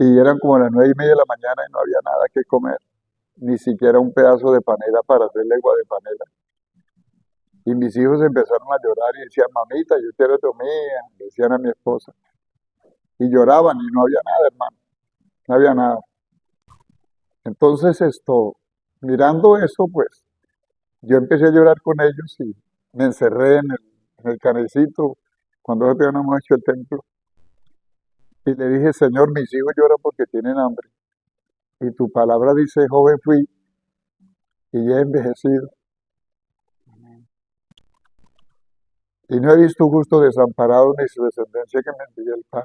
Y eran como las 9:30 de la mañana y no había nada que comer, ni siquiera un pedazo de panela para hacer lengua de panela. Y mis hijos empezaron a llorar y decían, mamita, yo quiero comida, decían a mi esposa. Y lloraban y no había nada, hermano, no había nada. Entonces mirando eso, pues, yo empecé a llorar con ellos y me encerré en el canecito cuando nosotros habíamos hecho el templo. Y le dije, Señor, mis hijos lloran porque tienen hambre. Y tu palabra dice, joven fui y ya he envejecido. Y no he visto justo desamparado ni su descendencia que me envíe el pan.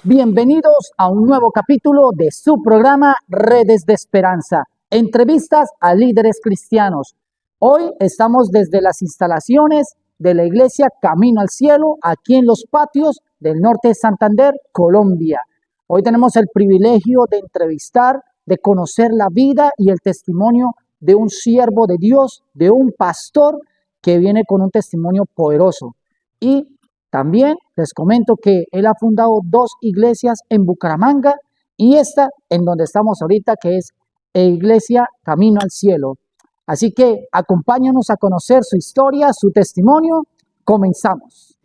Bienvenidos a un nuevo capítulo de su programa Redes de Esperanza, entrevistas a líderes cristianos. Hoy estamos desde las instalaciones de la iglesia Camino al Cielo, aquí en los patios del norte de Santander, Colombia. Hoy tenemos el privilegio de entrevistar, de conocer la vida y el testimonio de un siervo de Dios, de un pastor que viene con un testimonio poderoso. Y también les comento que él ha fundado 2 iglesias en Bucaramanga y esta en donde estamos ahorita, que es Iglesia Camino al Cielo. Así que acompáñanos a conocer su historia, su testimonio. Comenzamos.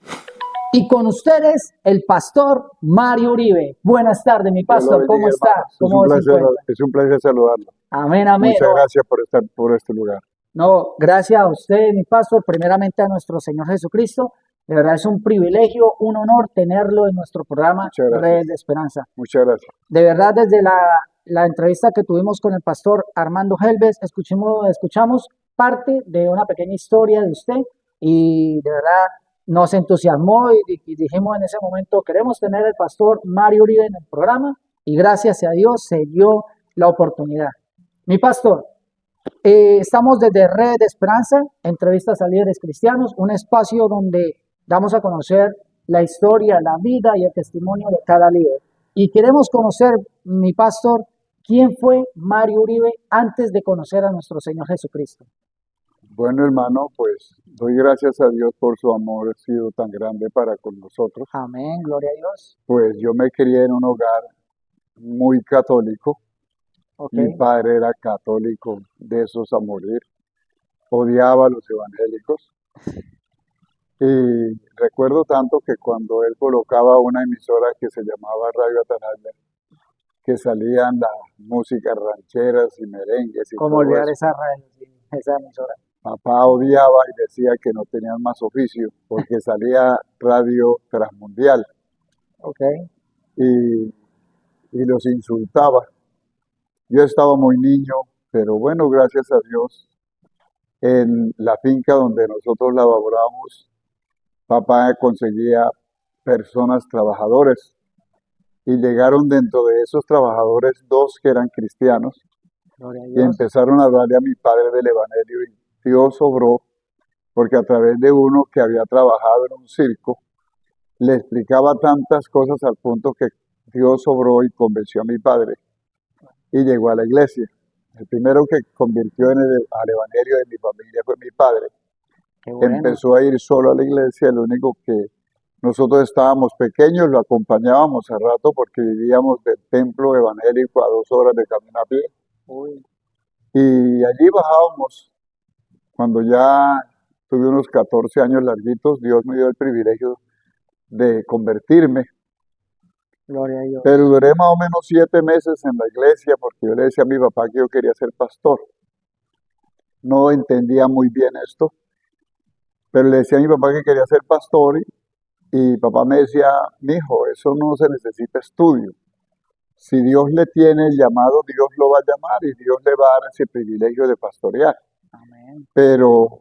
Y con ustedes, el pastor Mario Uribe. Buenas tardes, mi pastor. ¿Cómo está? ¿Cómo se encuentra? Es un placer saludarlo. Amén, amén. Muchas gracias por estar por este lugar. No, gracias a usted, mi pastor, primeramente a nuestro Señor Jesucristo. De verdad es un privilegio, un honor tenerlo en nuestro programa Redes de Esperanza. Muchas gracias. De verdad, desde la entrevista que tuvimos con el pastor Armando Helves, escuchamos parte de una pequeña historia de usted y de verdad nos entusiasmó y dijimos en ese momento, queremos tener al pastor Mario Uribe en el programa y gracias a Dios se dio la oportunidad. Mi pastor, estamos desde Redes de Esperanza, entrevistas a líderes cristianos, un espacio donde damos a conocer la historia, la vida y el testimonio de cada líder. Y queremos conocer, mi pastor, quién fue Mario Uribe antes de conocer a nuestro Señor Jesucristo. Bueno, hermano, pues doy gracias a Dios por su amor, ha sido tan grande para con nosotros. Amén, gloria a Dios. Pues yo me crié en un hogar muy católico. Okay. Mi padre era católico, de esos a morir. Odiaba a los evangélicos. Y recuerdo tanto que cuando él colocaba una emisora que se llamaba Radio Atalaya, que salían las músicas rancheras y merengues y ¿cómo todo olvidar eso, esa emisora? papá odiaba y decía que no tenían más oficio porque salía Radio Transmundial. Okay. Y los insultaba. Yo estaba muy niño, pero bueno, gracias a Dios, en la finca donde nosotros laborábamos, papá conseguía personas, trabajadores, y llegaron dentro de esos trabajadores 2 que eran cristianos, y empezaron a hablarle a mi padre del evangelio, y Dios obró, porque a través de uno que había trabajado en un circo, le explicaba tantas cosas al punto que Dios obró y convenció a mi padre, y llegó a la iglesia. El primero que convirtió al evangelio de mi familia fue mi padre. Bueno. Empezó a ir solo a la iglesia, el único que nosotros estábamos pequeños, lo acompañábamos a rato porque vivíamos del templo evangélico a 2 horas de camino a pie. Uy. Y allí bajábamos. Cuando ya tuve unos 14 años larguitos, Dios me dio el privilegio de convertirme. Gloria a Dios. Pero duré más o menos 7 meses en la iglesia porque yo le decía a mi papá que yo quería ser pastor. No entendía muy bien esto, pero le decía a mi papá que quería ser pastor y papá me decía, mijo, eso no se necesita estudio. Si Dios le tiene el llamado, Dios lo va a llamar y Dios le va a dar ese privilegio de pastorear. Amén. Pero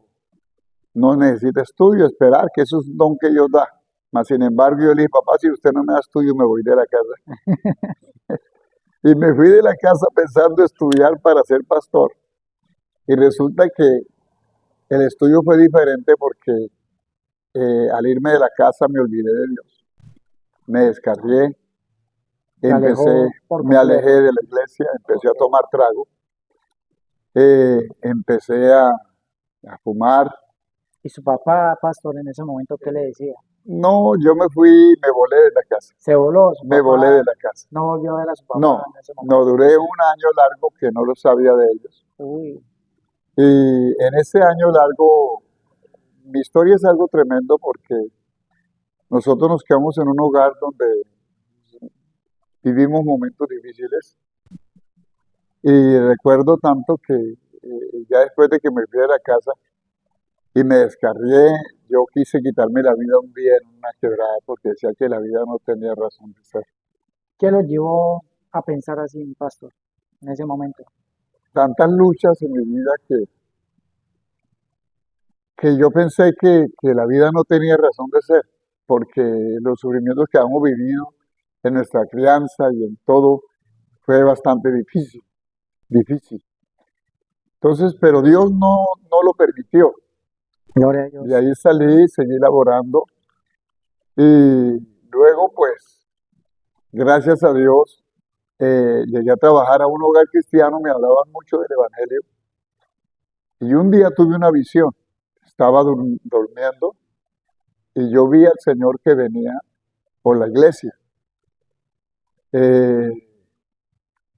no necesita estudio, esperar, que eso es un don que Dios da. Mas, sin embargo, yo le dije, papá, si usted no me da estudio, me voy de la casa. Y me fui de la casa pensando estudiar para ser pastor. Y resulta que el estudio fue diferente porque al irme de la casa me olvidé de Dios. Me descarrié, Se alejó por me alejé completo. de la iglesia, empecé a Ok. tomar trago, empecé a fumar. ¿Y su papá, pastor, en ese momento qué le decía? No, yo me fui, me volé de la casa, Se voló, su me volé papá de la casa. no volvió a ver a su papá No, en ese no, momento. duré un año largo que no lo sabía de ellos. Uy, Y en ese año largo, mi historia es algo tremendo porque nosotros nos quedamos en un hogar donde vivimos momentos difíciles y recuerdo tanto que ya después de que me fui de la casa y me descarrié, yo quise quitarme la vida un día en una quebrada porque decía que la vida no tenía razón de ser. ¿qué lo llevó a pensar así, mi pastor, en ese momento? Tantas luchas en mi vida que yo pensé que la vida no tenía razón de ser, porque los sufrimientos que hemos vivido en nuestra crianza y en todo fue bastante difícil, difícil. Entonces, pero Dios no lo permitió. Gloria a De Dios. ahí salí, seguí laborando y luego, pues, gracias a Dios, llegué a trabajar a un hogar cristiano, me hablaban mucho del Evangelio y un día tuve una visión. Estaba durmiendo y yo vi al Señor que venía por la iglesia. Eh,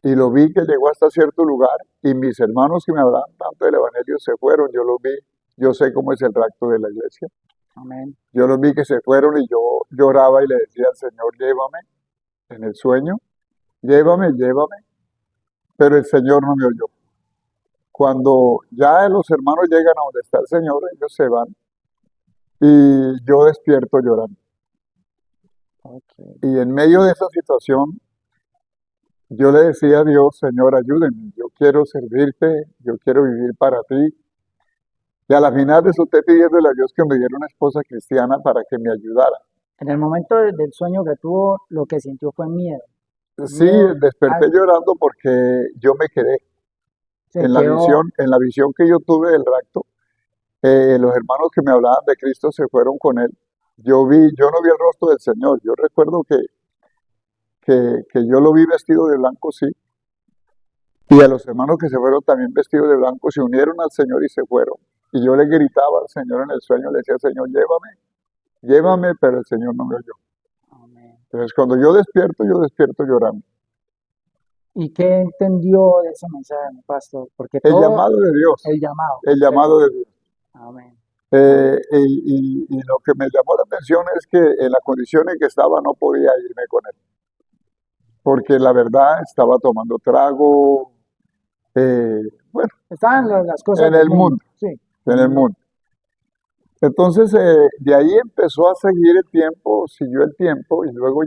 y lo vi que llegó hasta cierto lugar y mis hermanos que me hablaban tanto del Evangelio se fueron, yo los vi, yo sé cómo es el rapto de la iglesia, Amén. yo los vi que se fueron y yo lloraba y le decía al Señor, llévame en el sueño, llévame, llévame, pero el Señor no me oyó. Cuando ya los hermanos llegan a donde está el Señor, ellos se van y yo despierto llorando. Ok. Y en medio de esa situación, yo le decía a Dios, Señor, ayúdeme, yo quiero servirte, yo quiero vivir para ti. Y a la final resulté pidiéndole a Dios que me diera una esposa cristiana para que me ayudara. En el momento del sueño que tuvo, lo que sintió fue miedo. Sí, Miedo, desperté llorando porque yo me quedé se quedó, en la visión que yo tuve del rapto. Los hermanos que me hablaban de Cristo se fueron con él. Yo no vi el rostro del Señor. Yo recuerdo que yo lo vi vestido de blanco, sí. Y a los hermanos que se fueron también vestidos de blanco se unieron al Señor y se fueron. Y yo le gritaba al Señor en el sueño, le decía, Señor, llévame, llévame, pero el Señor no me oyó. amén. Entonces, cuando yo despierto llorando. ¿Y qué entendió de ese mensaje, mi pastor? Porque El todo llamado de Dios, el llamado, el perfecto. llamado de Dios. Amén. Y lo que me llamó la atención es que en la condición en que estaba no podía irme con él, porque la verdad estaba tomando trago, eh, bueno, Estaban las cosas en del el mundo, mundo, sí, en el el mundo. mundo. Entonces, de ahí empezó a seguir el tiempo, siguió el tiempo y luego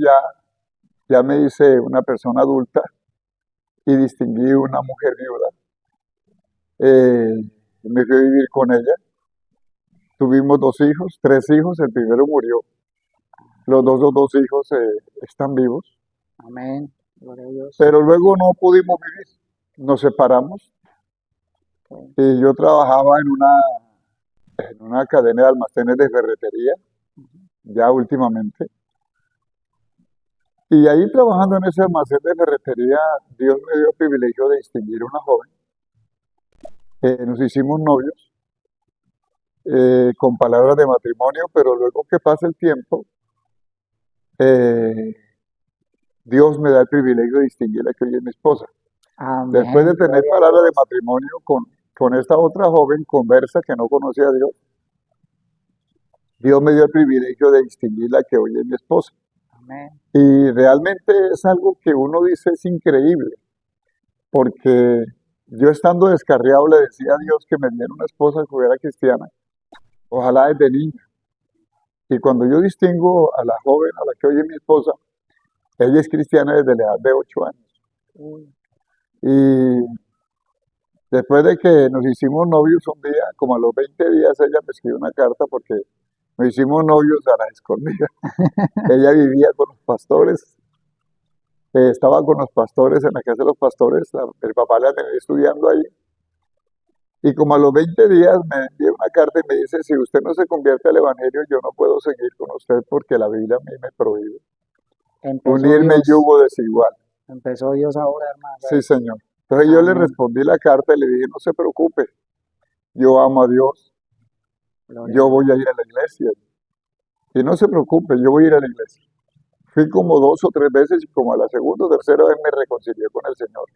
ya me hice una persona adulta y distinguí una mujer viuda. Me fui a vivir con ella. Tuvimos dos hijos, tres hijos, el primero murió. Los dos hijos están vivos, Amén. Gloria a Dios. pero luego no pudimos vivir. Nos separamos Ok. y yo trabajaba en una cadena de almacenes de ferretería, ya últimamente. Y ahí trabajando en ese almacén de ferretería, Dios me dio el privilegio de distinguir a una joven. Nos hicimos novios con palabras de matrimonio, pero luego que pasa el tiempo, eh, Dios me da el privilegio de distinguirla que hoy es mi esposa. Después de Amén. tener Gloria a palabras de Dios. matrimonio con esta otra joven conversa que no conocía a Dios, Dios me dio el privilegio de distinguirla que hoy es mi esposa. Amén. Y realmente es algo que uno dice es increíble, porque yo estando descarriado le decía a Dios que me diera una esposa que fuera cristiana, ojalá desde niña. Y cuando yo distingo a la joven a la que hoy es mi esposa, ella es cristiana desde la edad de 8 años. Uy, Y después de que nos hicimos novios un día, como a los 20 días, ella me escribió una carta porque nos hicimos novios a las escondidas. Ella vivía con los pastores, estaba con los pastores en la casa de los pastores, el papá la tenía estudiando ahí. Y como a los 20 días me envía una carta y me dice, si usted no se convierte al Evangelio, yo no puedo seguir con usted porque la Biblia a mí me prohíbe unirme yugo desigual. Empezó Dios ahora, hermano. Sí, Señor. Entonces yo le Amén. respondí la carta y le dije, no se preocupe, yo amo a Dios, Gloria yo a voy a ir a la iglesia. Y no se preocupe, yo voy a ir a la iglesia. Fui como 2 o 3 veces y como a la segunda o tercera vez me reconcilié con el Señor.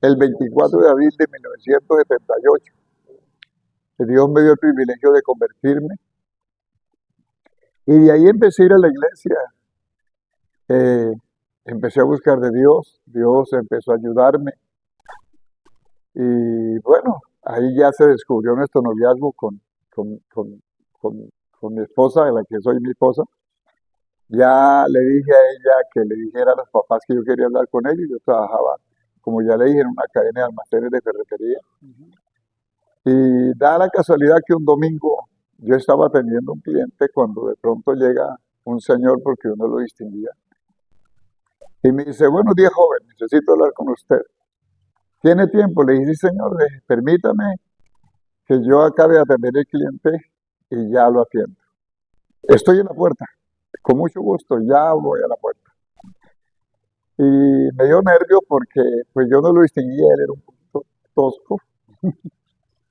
El 24 de abril de 1978, que Dios me dio el privilegio de convertirme. Y de ahí empecé a ir a la iglesia. Empecé a buscar de Dios, Dios empezó a ayudarme. Y bueno, ahí ya se descubrió nuestro noviazgo con, con- con mi esposa, de la que soy mi esposa. Ya le dije a ella que le dijera a los papás que yo quería hablar con ellos. Yo trabajaba, como ya le dije, en una cadena de almacenes de ferretería. Ujú. Y da la casualidad que un domingo yo estaba atendiendo a un cliente cuando de pronto llega un señor, porque uno lo distinguía, y me dice, buenos días, joven, necesito hablar con usted. ¿Tiene tiempo? Le dije, sí, señor, permítame que yo acabe de atender al cliente y ya lo atiendo. Estoy en la puerta, con mucho gusto, ya voy a la puerta. Y me dio nervio porque pues yo no lo distinguía, él era un poquito tosco.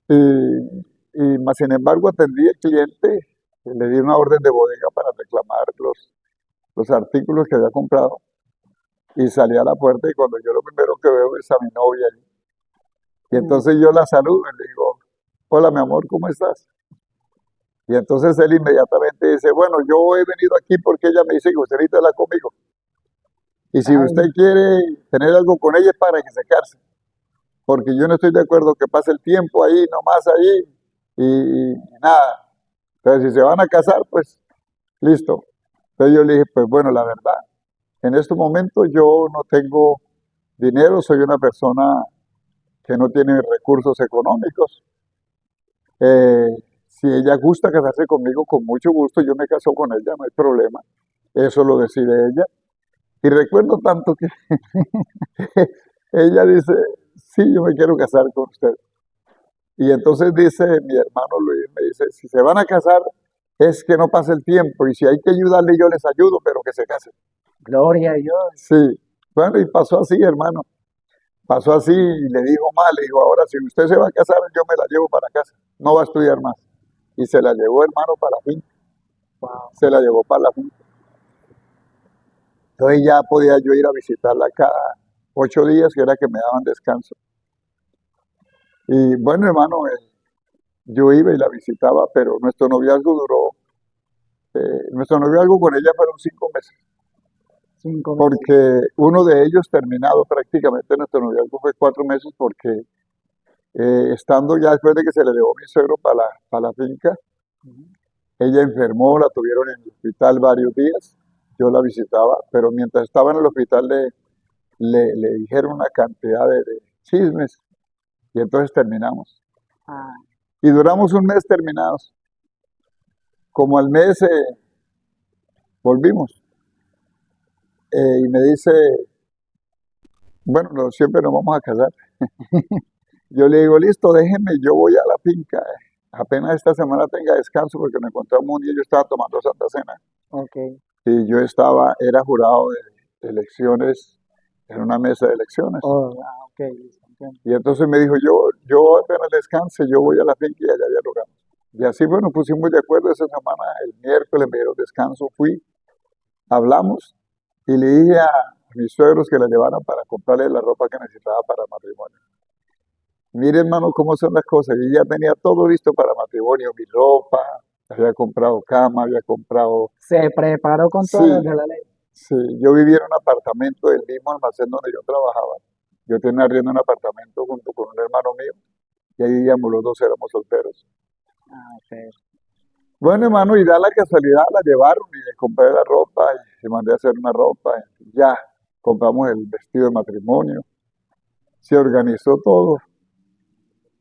Y más sin embargo atendí al cliente, le di una orden de bodega para reclamar los artículos que había comprado y salí a la puerta y cuando yo lo primero que veo es a mi novia allí. Y entonces yo la saludo y le digo, hola mi amor, ¿cómo estás? Y entonces él inmediatamente dice, bueno, yo he venido aquí porque ella me dice que usted necesita hablar conmigo. Y si usted Ay, quiere tener algo con ella es para que se case, porque yo no estoy de acuerdo que pase el tiempo ahí, nomás ahí, y nada. Entonces, si se van a casar, pues listo. Entonces yo le dije, pues bueno, la verdad, en este momento yo no tengo dinero, soy una persona que no tiene recursos económicos. Eh, si ella gusta casarse conmigo, con mucho gusto, yo me caso con ella, no hay problema. Eso lo decide ella. Y recuerdo tanto que ella dice, sí, yo me quiero casar con usted. Y entonces dice mi hermano Luis, me dice, si se van a casar, es que no pase el tiempo. Y si hay que ayudarle, yo les ayudo, pero que se casen. gloria a Dios. Sí. Bueno, y pasó así, hermano. Pasó así y le dijo mal, le dijo, ahora si usted se va a casar, yo me la llevo para casa. No va a estudiar más. Y se la llevó, hermano, para la finca. Wow. Se la llevó para la finca. Entonces ya podía yo ir a visitarla cada 8 días, que era que me daban descanso. Y bueno, hermano, yo iba y la visitaba, pero nuestro noviazgo con ella fueron 5 meses, 5 meses. porque uno de ellos terminado prácticamente, nuestro noviazgo fue 4 meses, porque estando ya después de que se le llevó mi suegro para la finca, Ujú. ella enfermó, la tuvieron en el hospital varios días, yo la visitaba, pero mientras estaba en el hospital le dijeron una cantidad de chismes y entonces terminamos. Ah, Y duramos un mes terminados. Como al mes volvimos y me dice, bueno, siempre nos vamos a casar. Yo le digo, listo, déjenme, yo voy a la finca. Apenas esta semana tenga descanso porque nos encontramos un día, yo estaba tomando Santa Cena ok. y era jurado de elecciones en una mesa de elecciones. Oh, ok, listo, entiendo. Y entonces me dijo, yo apenas descanse, yo voy a la finca y allá dialogamos. Y así, bueno, pusimos de acuerdo esa semana, el miércoles me dieron descanso, fui, hablamos y le dije a mis suegros que la llevaran para comprarle la ropa que necesitaba para el matrimonio. Mire, hermano, cómo son las cosas. Y ya tenía todo listo para matrimonio, mi ropa, había comprado cama, había comprado... Se preparó con todas las Sí, de la ley. sí, yo vivía en un apartamento del mismo almacén donde yo trabajaba. Yo tenía arriendo un apartamento junto con un hermano mío y ahí vivíamos los dos, éramos solteros. Ah, ok. Bueno, hermano, y da la casualidad, la llevaron y le compré la ropa y mandé a hacer una ropa. Y ya, compramos el vestido de matrimonio. Se organizó todo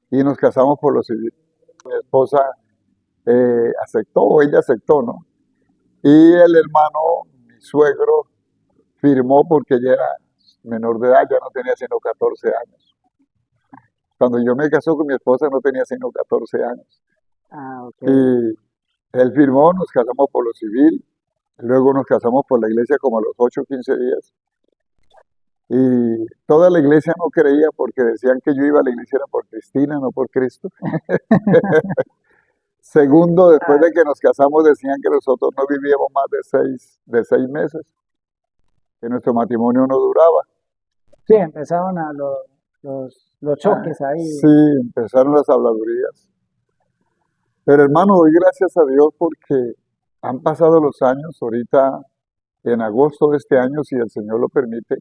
y nos casamos por lo civil. Mi esposa aceptó, ella aceptó, ¿no? Y el hermano, mi suegro, firmó porque ella era menor de edad, ya no tenía sino 14 años. Cuando yo me casé con mi esposa no tenía sino 14 años. Ah, ok. Y él firmó, nos casamos por lo civil, luego nos casamos por la iglesia como a los 8 o 15 días. Y toda la iglesia no creía porque decían que yo iba a la iglesia era por Cristina, no por Cristo. Segundo, después Ah, de que nos casamos decían que nosotros no vivíamos más de seis meses, que nuestro matrimonio no duraba. sí, empezaron a los choques Sí, ahí. empezaron las habladurías. Pero hermano, doy gracias a Dios porque han pasado los años. Ahorita, en agosto de este año, si el Señor lo permite,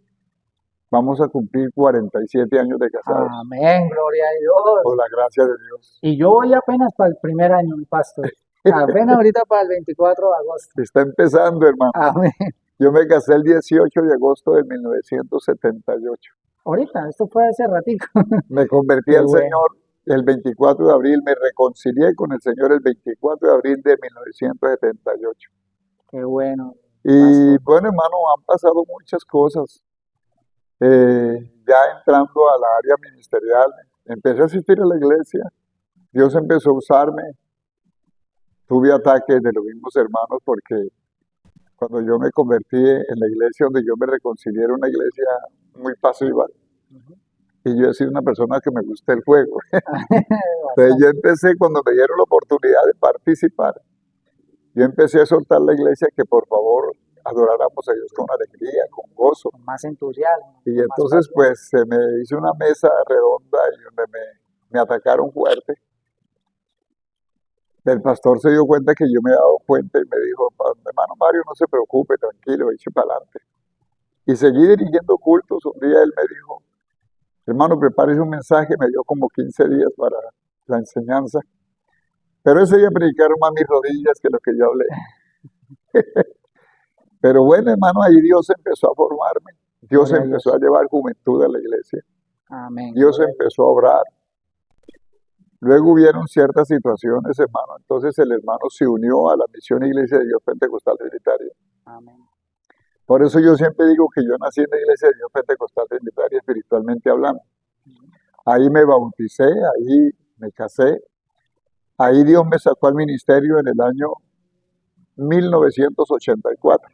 vamos a cumplir 47 años de casados, Amén, gloria a por Dios. la gracia de Dios. Y yo voy apenas para el primer año, mi pastor. Apenas ahorita para el 24 de agosto. Está empezando, hermano. Amén. Yo me casé el 18 de agosto de 1978. Ahorita, esto fue hace ratito. Me convertí Qué al bueno, Señor el 24 de abril, me reconcilié con el Señor el 24 de abril de 1978. qué bueno, Y pastor. bueno, hermano, han pasado muchas cosas. Ya entrando a la área ministerial, empecé a asistir a la iglesia, Dios empezó a usarme, tuve ataques de los mismos hermanos porque cuando yo me convertí en la iglesia donde yo me reconcilié era una iglesia muy pasiva Ujú. y yo he sido una persona que me gusta el juego. Entonces yo Bastante. empecé cuando me dieron la oportunidad de participar, yo empecé a soltar la iglesia que por favor adoráramos a Dios con alegría, con gozo. Con más entusiasmo, Y con más entonces pasión. pues se me hizo una mesa redonda y donde me atacaron fuerte. El pastor se dio cuenta que yo me he dado cuenta y me dijo, hermano Mario, no se preocupe, tranquilo, eche para adelante. Y seguí dirigiendo cultos. Un día él me dijo, hermano, prepárese un mensaje, me dio como 15 días para la enseñanza. Pero ese día predicaron más mis rodillas que lo que yo hablé. Pero bueno, hermano, ahí Dios empezó a formarme. Dios Gloria a empezó Dios. a llevar juventud a la iglesia. Amén, Dios gloria a Dios. empezó a obrar. Luego hubieron ciertas situaciones, hermano. Entonces el hermano se unió a la misión Iglesia de Dios Pentecostal Trinitaria. Amén. Por eso yo siempre digo que yo nací en la Iglesia de Dios Pentecostal Trinitaria, espiritualmente hablando. Ahí me bauticé, ahí me casé. Ahí Dios me sacó al ministerio en el año 1984.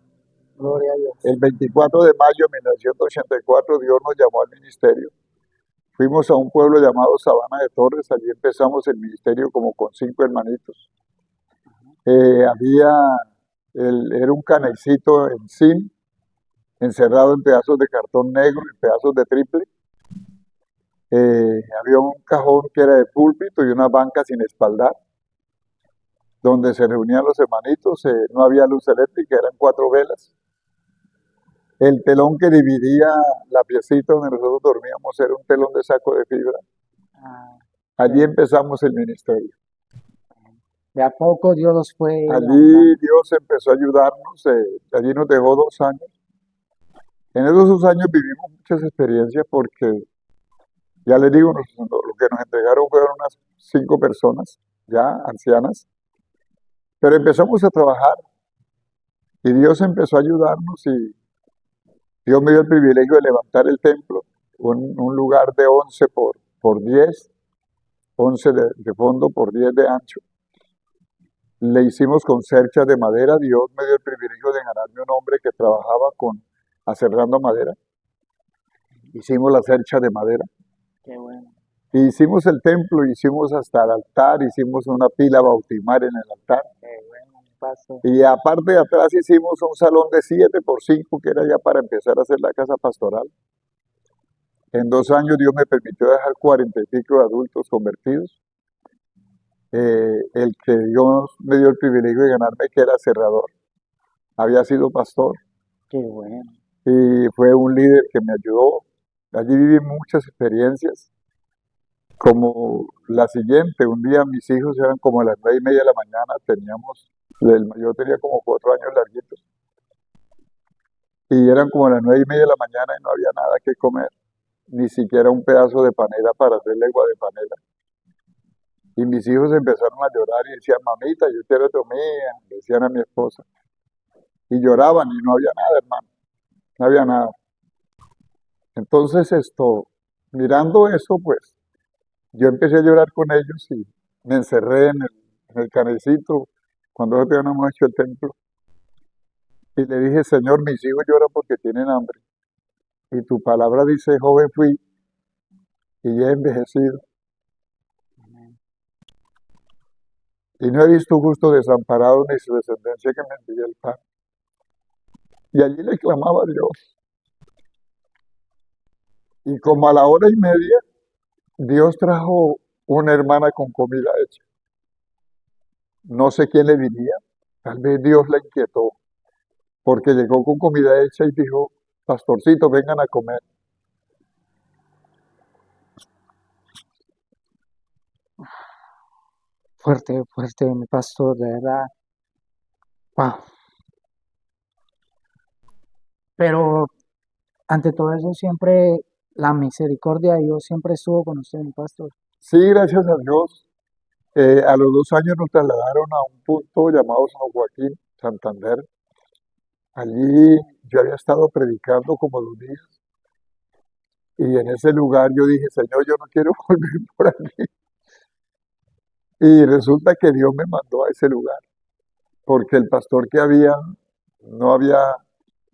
Gloria a Dios. El 24 de mayo de 1984 Dios nos llamó al ministerio. Fuimos a un pueblo llamado Sabana de Torres, allí empezamos el ministerio como con 5 hermanitos. Era un canecito en zinc, encerrado en pedazos de cartón negro y pedazos de triple. Había un cajón que era de púlpito y una banca sin espaldar, donde se reunían los hermanitos. No había luz eléctrica, eran 4 velas. El telón que dividía la piecita donde nosotros dormíamos era un telón de saco de fibra. Ah, Allí sí. empezamos el ministerio. De a poco Dios los fue Allí levantando. Dios empezó a ayudarnos. Allí nos dejó 2 años. En esos 2 años vivimos muchas experiencias porque, ya les digo, lo que nos entregaron fueron unas 5 personas, ya ancianas, pero empezamos a trabajar y Dios empezó a ayudarnos y Dios me dio el privilegio de levantar el templo, un lugar de 11 por 10, 11 de fondo por 10 de ancho. Le hicimos con cerchas de madera. Dios me dio el privilegio de ganarme un hombre que trabajaba aserrando madera. Hicimos la cercha de madera. Qué bueno. Y hicimos el templo, hicimos hasta el altar, hicimos una pila bautismal en el altar. Qué bueno, pastor. Y aparte de atrás hicimos un salón de 7 por 5 que era ya para empezar a hacer la casa pastoral. En 2 años Dios me permitió dejar 40 y pico de adultos convertidos. El que Dios me dio el privilegio de ganarme, que era cerrador, había sido pastor Qué bueno. y fue un líder que me ayudó. Allí viví muchas experiencias, como la siguiente. Un día mis hijos eran como a las 9:30 de la mañana, el mayor tenía como 4 años larguitos, y eran como a las 9:30 de la mañana y no había nada que comer, ni siquiera un pedazo de panela para hacer legua de panela. Y mis hijos empezaron a llorar y decían, mamita, yo quiero comida, decían a mi esposa. Y lloraban y no había nada, hermano, no había nada. Entonces mirando eso, pues, Yo empecé a llorar con ellos y me encerré en el canecito cuando nosotros habíamos hecho el templo. Y le dije, Señor, mis hijos lloran porque tienen hambre. Y tu palabra dice, joven fui y he envejecido. Y no he visto justo desamparado ni su descendencia que me envíe el pan. Y allí le clamaba a Dios. Y como a la hora y media, Dios trajo una hermana con comida hecha. No sé quién le diría. Tal vez Dios la inquietó, porque llegó con comida hecha y dijo, pastorcito, vengan a comer. Fuerte, fuerte, mi pastor, de verdad. Wow. Pero ante todo eso, siempre la misericordia de Dios siempre estuvo con usted, mi pastor. Sí, gracias a Dios. A los 2 años nos trasladaron a un punto llamado San Joaquín, Santander. Allí yo había estado predicando como 2 días y en ese lugar yo dije, Señor, yo no quiero volver por aquí. Y resulta que Dios me mandó a ese lugar porque el pastor que había no había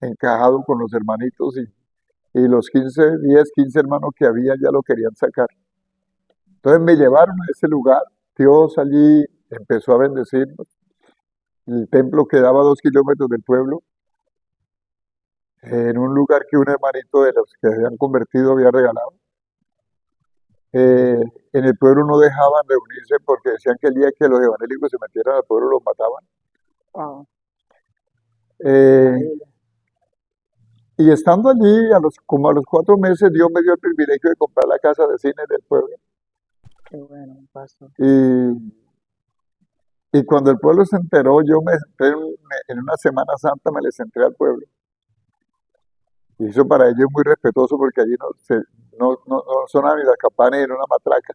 encajado con los hermanitos y los 15 hermanos que había ya lo querían sacar. Entonces me llevaron a ese lugar. Dios allí empezó a bendecirnos. El templo quedaba a 2 kilómetros del pueblo, en un lugar que un hermanito de los que se habían convertido había regalado. En el pueblo no dejaban reunirse porque decían que el día que los evangélicos se metieran al pueblo los mataban. Wow. Eh, y estando allí, como a los 4 meses, Dios me dio el privilegio de comprar la casa de cine del pueblo. Qué bueno, mi pastor. Y cuando el pueblo se enteró, yo me entré en una Semana Santa, me les entré al pueblo. Y eso para ellos es muy respetuoso porque allí no sonaban ni las campanas ni una matraca.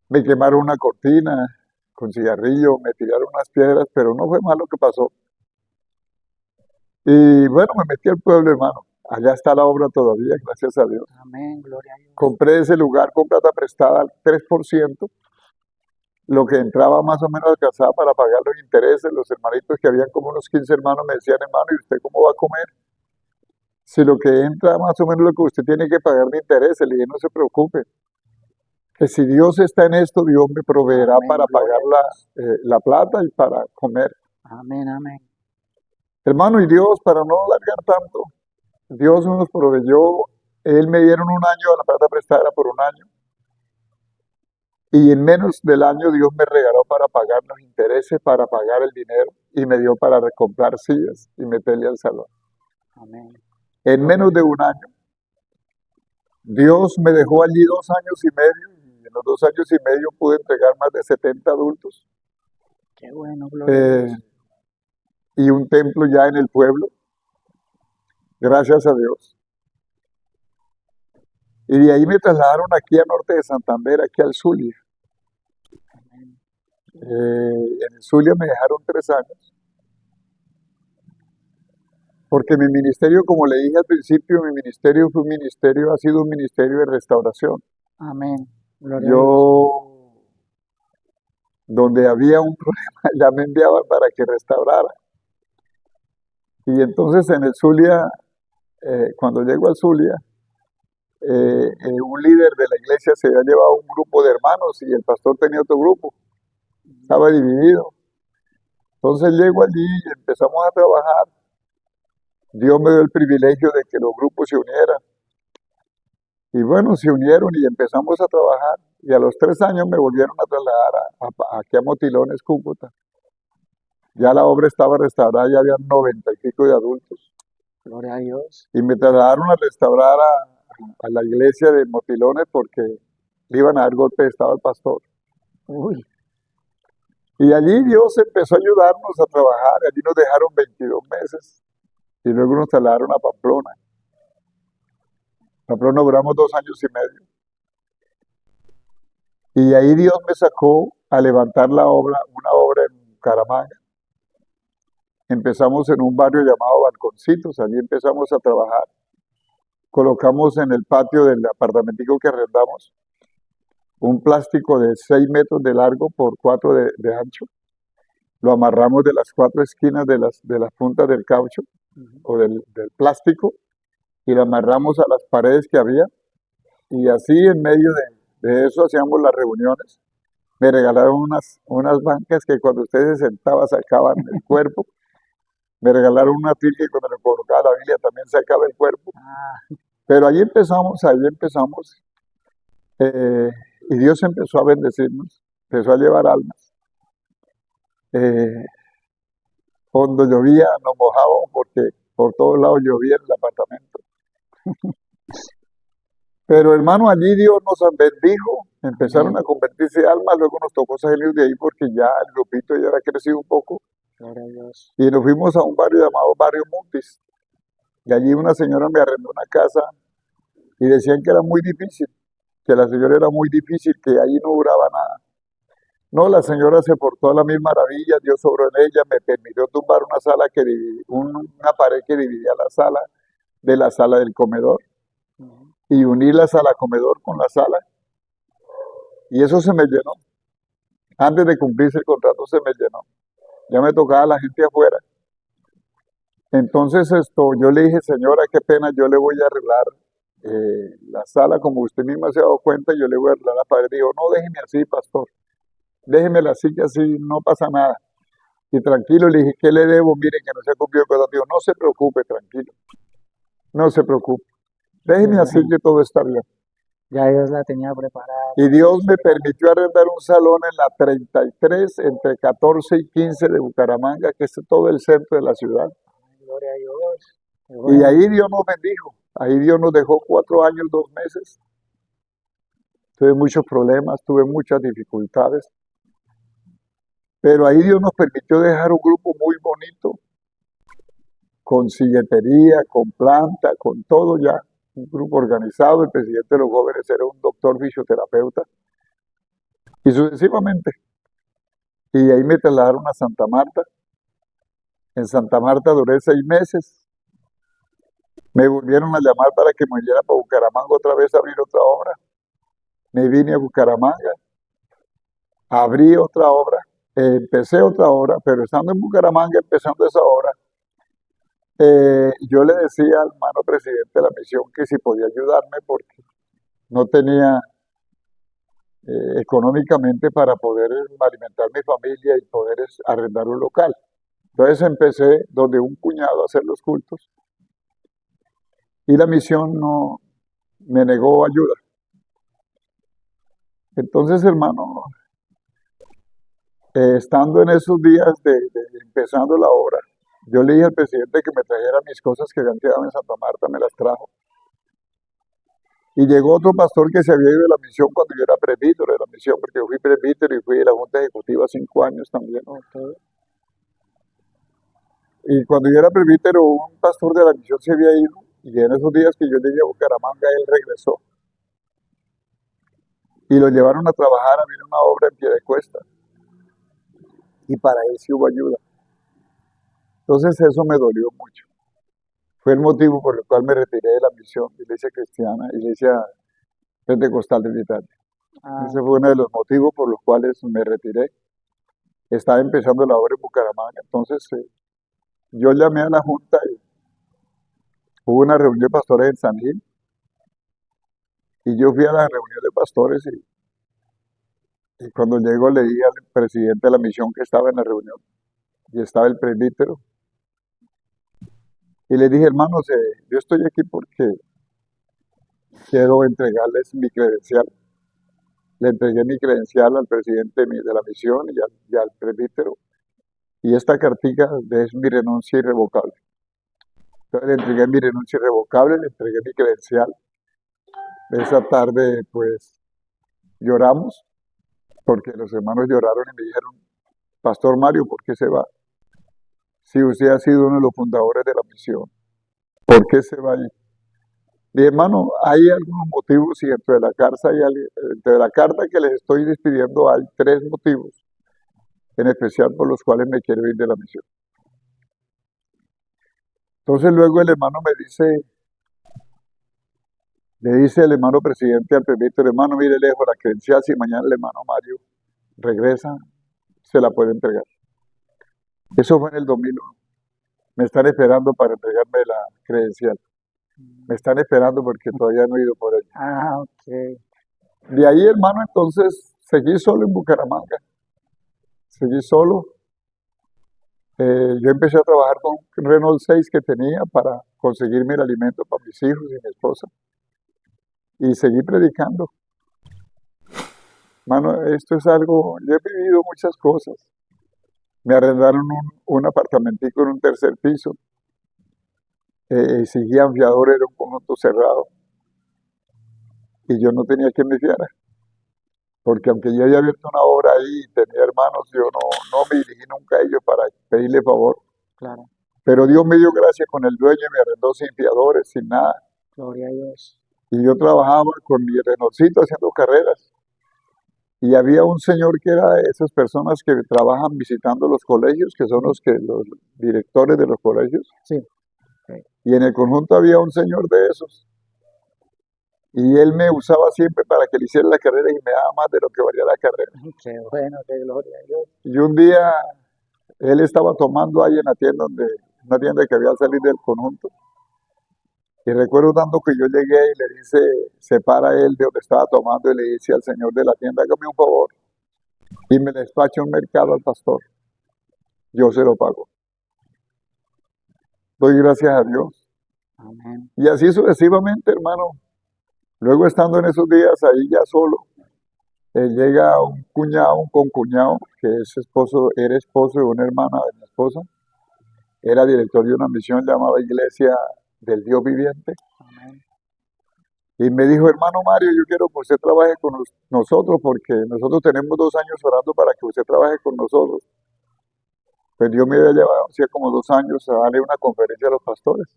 Me quemaron una cortina con cigarrillo, me tiraron unas piedras, pero no fue más lo que pasó. Y bueno, me metí al pueblo, hermano. Allá está la obra todavía, gracias a Dios. Amén, gloria a Dios. Compré ese lugar con plata prestada al 3%. Lo que entraba más o menos alcanzaba para pagar los intereses. Los hermanitos que habían como unos 15 hermanos me decían, hermano, ¿y usted cómo va a comer? Si lo que entra más o menos lo que usted tiene que pagar de intereses, le dije, no se preocupe, que si Dios está en esto, Dios me proveerá Amén, para gloria pagar a Dios. la plata y para comer. Amén, amén. Hermano, y Dios, para no alargar tanto, Dios nos proveyó, Él me dieron un año, la plata prestada era por un año, y en menos del año Dios me regaló para pagar los intereses, para pagar el dinero, y me dio para comprar sillas y meterle al salón. Amén. En menos de un año, Dios me dejó allí 2 años y medio, y en los 2 años y medio pude entregar más de 70 adultos, Qué bueno, gloria a Dios. y un templo ya en el pueblo, gracias a Dios. Y de ahí me trasladaron aquí al norte de Santander, aquí al Zulia. Amén. En el Zulia me dejaron 3 años, porque mi ministerio, como le dije al principio, mi ministerio ha sido un ministerio de restauración. Amén, gloria a Dios. Yo, donde había un problema, ya me enviaban para que restaurara. Y entonces en el Zulia, cuando llego al Zulia, un líder de la iglesia se había llevado un grupo de hermanos y el pastor tenía otro grupo, estaba dividido. Entonces llego allí y empezamos a trabajar. Dios me dio el privilegio de que los grupos se unieran. Y bueno, se unieron y empezamos a trabajar. Y a los 3 años me volvieron a trasladar aquí a Motilones, Cúcuta. Ya la obra estaba restaurada, ya había 90 y pico de adultos. Gloria a Dios. Y me trasladaron a restaurar a la iglesia de Motilones porque le iban a dar golpe de estado al pastor. Uy, Y allí Dios empezó a ayudarnos a trabajar. Allí nos dejaron 22 meses y luego nos trasladaron a Pamplona. Pamplona duramos 2 años y medio. Y ahí Dios me sacó a levantar una obra en Caramanga. Empezamos en un barrio llamado Balconcitos, allí empezamos a trabajar. Colocamos en el patio del apartamentico que arrendamos un plástico de 6 metros de largo por 4 de ancho. Lo amarramos de las 4 esquinas de las puntas del caucho o del plástico y lo amarramos a las paredes que había. Y así en medio de eso hacíamos las reuniones. Me regalaron unas bancas que cuando usted se sentaba sacaban el cuerpo. Me regalaron una Biblia que cuando le colocaba la Biblia también sacaba el cuerpo. Pero ahí empezamos. Y Dios empezó a bendecirnos, empezó a llevar almas. Eh, Cuando llovía nos mojábamos porque por todos lados llovía en el apartamento. Pero hermano, allí Dios nos bendijo, empezaron a convertirse almas, luego nos tocó salir de ahí porque ya el grupito ya había crecido un poco. Gloria a Dios. Y nos fuimos a un barrio llamado Barrio Mutis. Y allí una señora me arrendó una casa y decían que era muy difícil, que la señora era muy difícil, que ahí no duraba nada. No, la señora se portó a la misma maravilla, Dios sobró en ella, me permitió tumbar una sala que una pared que dividía la sala de la sala del comedor y unir la sala comedor con la sala. Y eso se me llenó. Antes de cumplirse el contrato se me llenó. Ya me tocaba a la gente afuera. Entonces yo le dije, señora, qué pena, yo le voy a arreglar la sala, como usted misma se ha dado cuenta, yo le voy a arreglar la pared. Dijo, no, déjeme así, pastor. Déjemela así, que así no pasa nada. Y tranquilo, le dije, ¿qué le debo? Mire que no se ha cumplido el contrato. Dijo, no se preocupe, tranquilo. No se preocupe. Déjeme así que todo está bien. Ya Dios la tenía preparada. Y Dios me permitió arrendar un salón en la 33, entre 14 y 15 de Bucaramanga, que es todo el centro de la ciudad. Gloria a Dios. Qué Y bueno. ahí Dios nos bendijo. Ahí Dios nos dejó 4 años, 2 meses. Tuve muchos problemas, tuve muchas dificultades. Pero ahí Dios nos permitió dejar un grupo muy bonito, con silletería, con planta, con todo ya. Un grupo organizado. El presidente de los jóvenes era un doctor fisioterapeuta. Y sucesivamente. Y ahí me trasladaron a Santa Marta. En Santa Marta duré 6 meses. Me volvieron a llamar para que me viniera para Bucaramanga otra vez a abrir otra obra. Me vine a Bucaramanga, abrí otra obra, empecé otra obra, pero estando en Bucaramanga, empezando esa obra, yo le decía al hermano presidente de la misión que si podía ayudarme porque no tenía económicamente para poder alimentar mi familia y poder arrendar un local. Entonces empecé donde un cuñado a hacer los cultos y la misión no me negó ayuda. Entonces, hermano, estando en esos días de empezando la obra, yo le dije al presidente que me trajera mis cosas que habían quedado en Santa Marta, me las trajo. Y llegó otro pastor que se había ido de la misión cuando yo era presbítero de la misión, porque yo fui presbítero y fui de la Junta Ejecutiva 5 años también. Y cuando yo era presbítero, un pastor de la misión se había ido, y en esos días que yo llegué a Bucaramanga, él regresó. Y lo llevaron a trabajar a ver una obra en Piedecuesta. Y para él sí hubo ayuda. Entonces eso me dolió mucho. Fue el motivo por el cual me retiré de la misión, Iglesia Cristiana, Iglesia Pentecostal de Italia. Ese fue uno de los motivos por los cuales me retiré. Estaba empezando la obra en Bucaramanga, entonces yo llamé a la junta y hubo una reunión de pastores en San Gil. Y yo fui a la reunión de pastores y cuando llego le dije al presidente de la misión que estaba en la reunión y estaba el presbítero. Y le dije, hermanos, yo estoy aquí porque quiero entregarles mi credencial. Le entregué mi credencial al presidente de la misión y al presbítero. Y esta cartica es mi renuncia irrevocable. Entonces le entregué mi renuncia irrevocable, le entregué mi credencial. Esa tarde, pues, lloramos, porque los hermanos lloraron y me dijeron, Pastor Mario, ¿por qué se va? Si usted ha sido uno de los fundadores de la misión, ¿por qué se va? Dije, hermano, hay algunos motivos y dentro de dentro de la carta que les estoy despidiendo hay 3 motivos, en especial por los cuales me quiero ir de la misión. Entonces luego el hermano me dice, Le dice el hermano presidente al presbítero, hermano, mire lejos la credencial, si mañana el hermano Mario regresa, se la puede entregar. Eso fue en el 2001. Me están esperando para entregarme la credencial. Me están esperando porque todavía no he ido por ella. Ah, ok. De ahí, hermano, entonces seguí solo en Bucaramanga. Seguí solo. Yo empecé a trabajar con un Renault 6 que tenía para conseguirme el alimento para mis hijos y mi esposa. Y seguí predicando. Mano, esto es algo, yo he vivido muchas cosas. Me arrendaron un apartamentico en un tercer piso. Exigían fiador, era un conjunto cerrado. Y yo no tenía quien me fiara. Porque aunque yo había abierto una obra ahí y tenía hermanos, yo no me dirigí nunca a ellos para pedirle favor. Claro, Pero Dios me dio gracia con el dueño y me arrendó sin fiadores, sin nada. gloria a Dios. Y yo trabajaba con mi Renaultcito haciendo carreras. Y había un señor que era de esas personas que trabajan visitando los colegios, que son los directores de los colegios. Sí. Y en el conjunto había un señor de esos. Y él me usaba siempre para que le hiciera la carrera y me daba más de lo que valía la carrera. Qué bueno, qué gloria a Dios. Y un día él estaba tomando ahí en la tienda, una tienda que había salido del conjunto. Y recuerdo tanto que yo llegué y le dice, se para él de donde estaba tomando y le dice al señor de la tienda, hágame un favor y me despacha un mercado al pastor. Yo se lo pago. Doy gracias a Dios. Amén. Y así sucesivamente, hermano. Luego estando en esos días ahí ya solo, llega un cuñado, un concuñado, que era esposo de una hermana de mi esposa. Era director de una misión llamada Iglesia del Dios Viviente. Amén. Y me dijo, hermano Mario, yo quiero que usted trabaje con nosotros porque nosotros tenemos 2 años orando para que usted trabaje con nosotros. Pues Dios me había llevado hacía como 2 años a darle una conferencia a los pastores.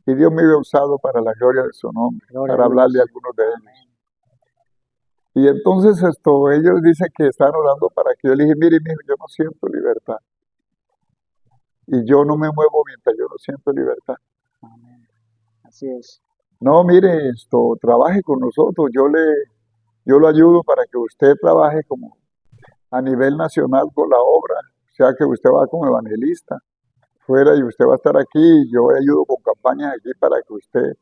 Y Dios me había usado para la gloria de su nombre, Gloria a para Dios. hablarle a algunos de ellos. Y entonces ellos dicen que están orando para que yo le dije, mire, mijo, yo no siento libertad. Y yo no me muevo mientras yo no siento libertad. Amén. Así es. No, mire, trabaje con nosotros, yo lo ayudo para que usted trabaje como a nivel nacional con la obra, o sea que usted va como evangelista fuera y usted va a estar aquí y yo ayudo con campañas aquí para que usted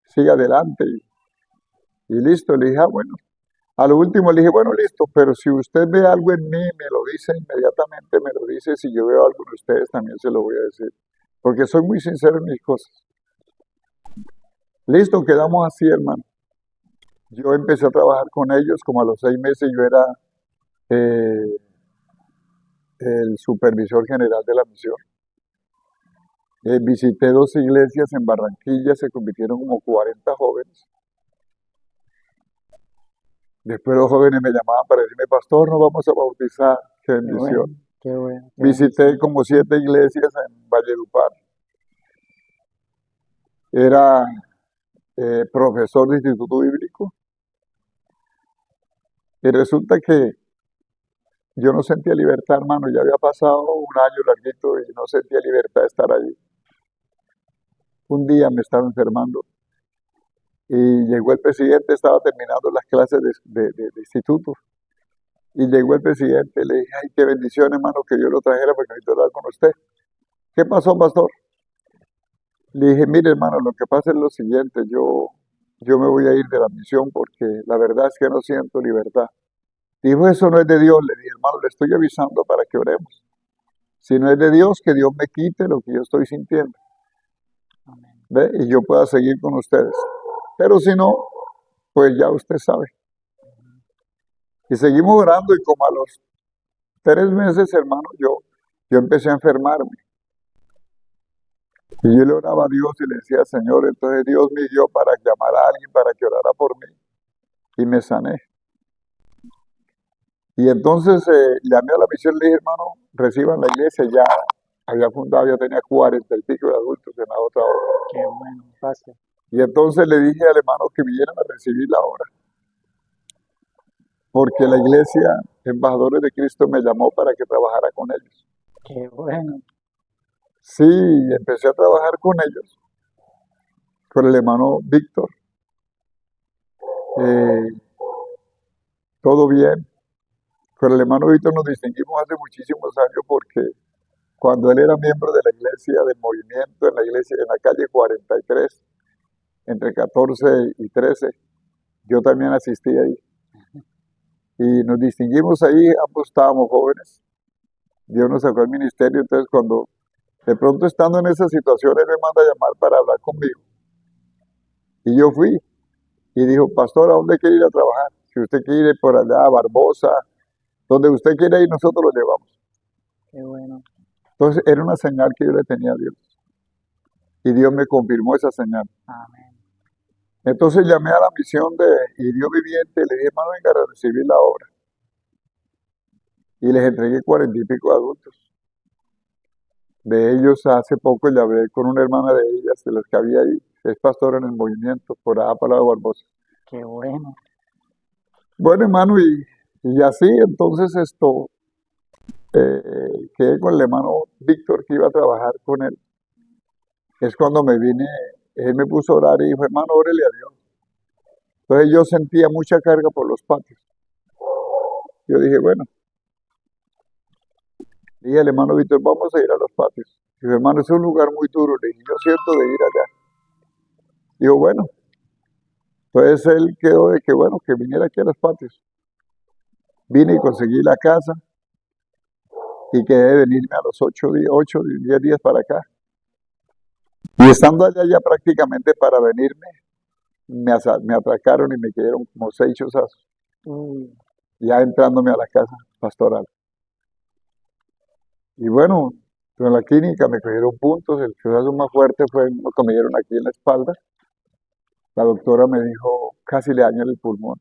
siga adelante y listo, le dije, bueno, a lo último le dije, bueno, listo, pero si usted ve algo en mí, me lo dice inmediatamente, me lo dice, si yo veo algo en ustedes también se lo voy a decir, porque soy muy sincero en mis cosas. Listo, quedamos así, hermano. Yo empecé a trabajar con ellos, como a los 6 meses yo era eh, el supervisor general de la misión. Visité 2 iglesias en Barranquilla, se convirtieron como 40 jóvenes. Después los jóvenes me llamaban para decirme, pastor, nos vamos a bautizar, qué Qué bueno, bendición. qué bueno. Qué Visité bendición. como 7 iglesias en Valledupar. Era profesor de instituto bíblico. Y resulta que yo no sentía libertad, hermano. Ya había pasado un año larguito y no sentía libertad de estar allí. Un día me estaba enfermando y llegó el presidente, estaba terminando las clases de instituto. Y llegó el presidente, le dije, ay, qué bendición, hermano, que Dios lo trajera porque necesito hablar con usted. ¿Qué pasó, pastor? Le dije, mire, hermano, lo que pasa es lo siguiente, yo me voy a ir de la misión porque la verdad es que no siento libertad. Dijo, eso no es de Dios. Le dije, hermano, le estoy avisando para que oremos. Si no es de Dios, que Dios me quite lo que yo estoy sintiendo. Amén. ¿Ve? Y yo pueda seguir con ustedes. Pero si no, pues ya usted sabe. Y seguimos orando y como a los 3 meses, hermano, yo empecé a enfermarme. Y yo le oraba a Dios y le decía, Señor, entonces Dios me dio para llamar a alguien para que orara por mí. Y me sané. Y entonces llamé a la misión y le dije, hermano, reciban la iglesia. Ya había fundado, ya tenía 40 y pico de adultos en la otra obra. Qué bueno, pastor. Y entonces le dije al hermano que vinieran a recibir la obra. Porque la iglesia, Embajadores de Cristo, me llamó para que trabajara con ellos. Qué bueno. Sí, empecé a trabajar con ellos, con el hermano Víctor. eh, todo bien. Con el hermano Víctor nos distinguimos hace muchísimos años porque cuando él era miembro de la iglesia, del movimiento, en la iglesia, en la calle 43, entre 14 y 13, yo también asistí ahí. Y nos distinguimos ahí, ambos estábamos jóvenes. Dios nos sacó al ministerio, entonces cuando de pronto estando en esa situación, él me manda a llamar para hablar conmigo. Y yo fui y dijo, pastor, ¿a dónde quiere ir a trabajar? Si usted quiere ir por allá, a Barbosa, donde usted quiera ir, nosotros lo llevamos. Qué bueno. Entonces era una señal que yo le tenía a Dios. Y Dios me confirmó esa señal. Amén. Entonces llamé a la misión de Y Dios Viviente, le dije, hermano, venga a recibir la obra. Y les entregué 40 y pico de adultos. De ellos hace poco le hablé con una hermana de ellas, de las que había ahí, es pastora en el movimiento, por allá para la Barbosa. Qué bueno. Bueno, hermano, y así entonces quedé con el hermano Víctor que iba a trabajar con él. Es cuando me vine, él me puso a orar y dijo, hermano, órele a Dios. Entonces yo sentía mucha carga por los patios. Yo dije, bueno, dije al hermano Víctor, vamos a ir a los patios. Dijo, hermano, es un lugar muy duro. Le dije, yo siento de ir allá. Dijo, bueno. Entonces él quedó de que, bueno, que viniera aquí a los patios. Vine y conseguí la casa y quedé de venirme a los 10 días para acá. Y estando allá ya prácticamente para venirme, me atracaron y me quedaron como 6 chuzazos, Uy, ya entrándome a la casa pastoral. Y bueno, en la clínica me cogieron puntos, el chuzazo más fuerte fue lo que me dieron aquí en la espalda. La doctora me dijo, casi le dañó el pulmón.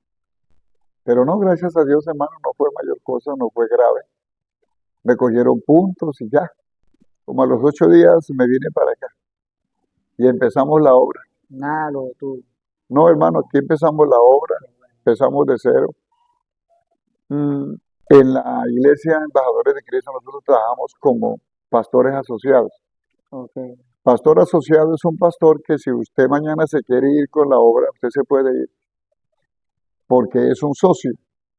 Pero no, gracias a Dios, hermano, no fue mayor cosa, no fue grave. Me cogieron puntos y ya. Como a los 8 días me vine para acá y empezamos la obra. nada lo detuvo. No, hermano, aquí empezamos la obra, empezamos de cero. En la iglesia Embajadores de Cristo nosotros trabajamos como pastores asociados. Ok. Pastor asociado es un pastor que si usted mañana se quiere ir con la obra, usted se puede ir, porque es un socio,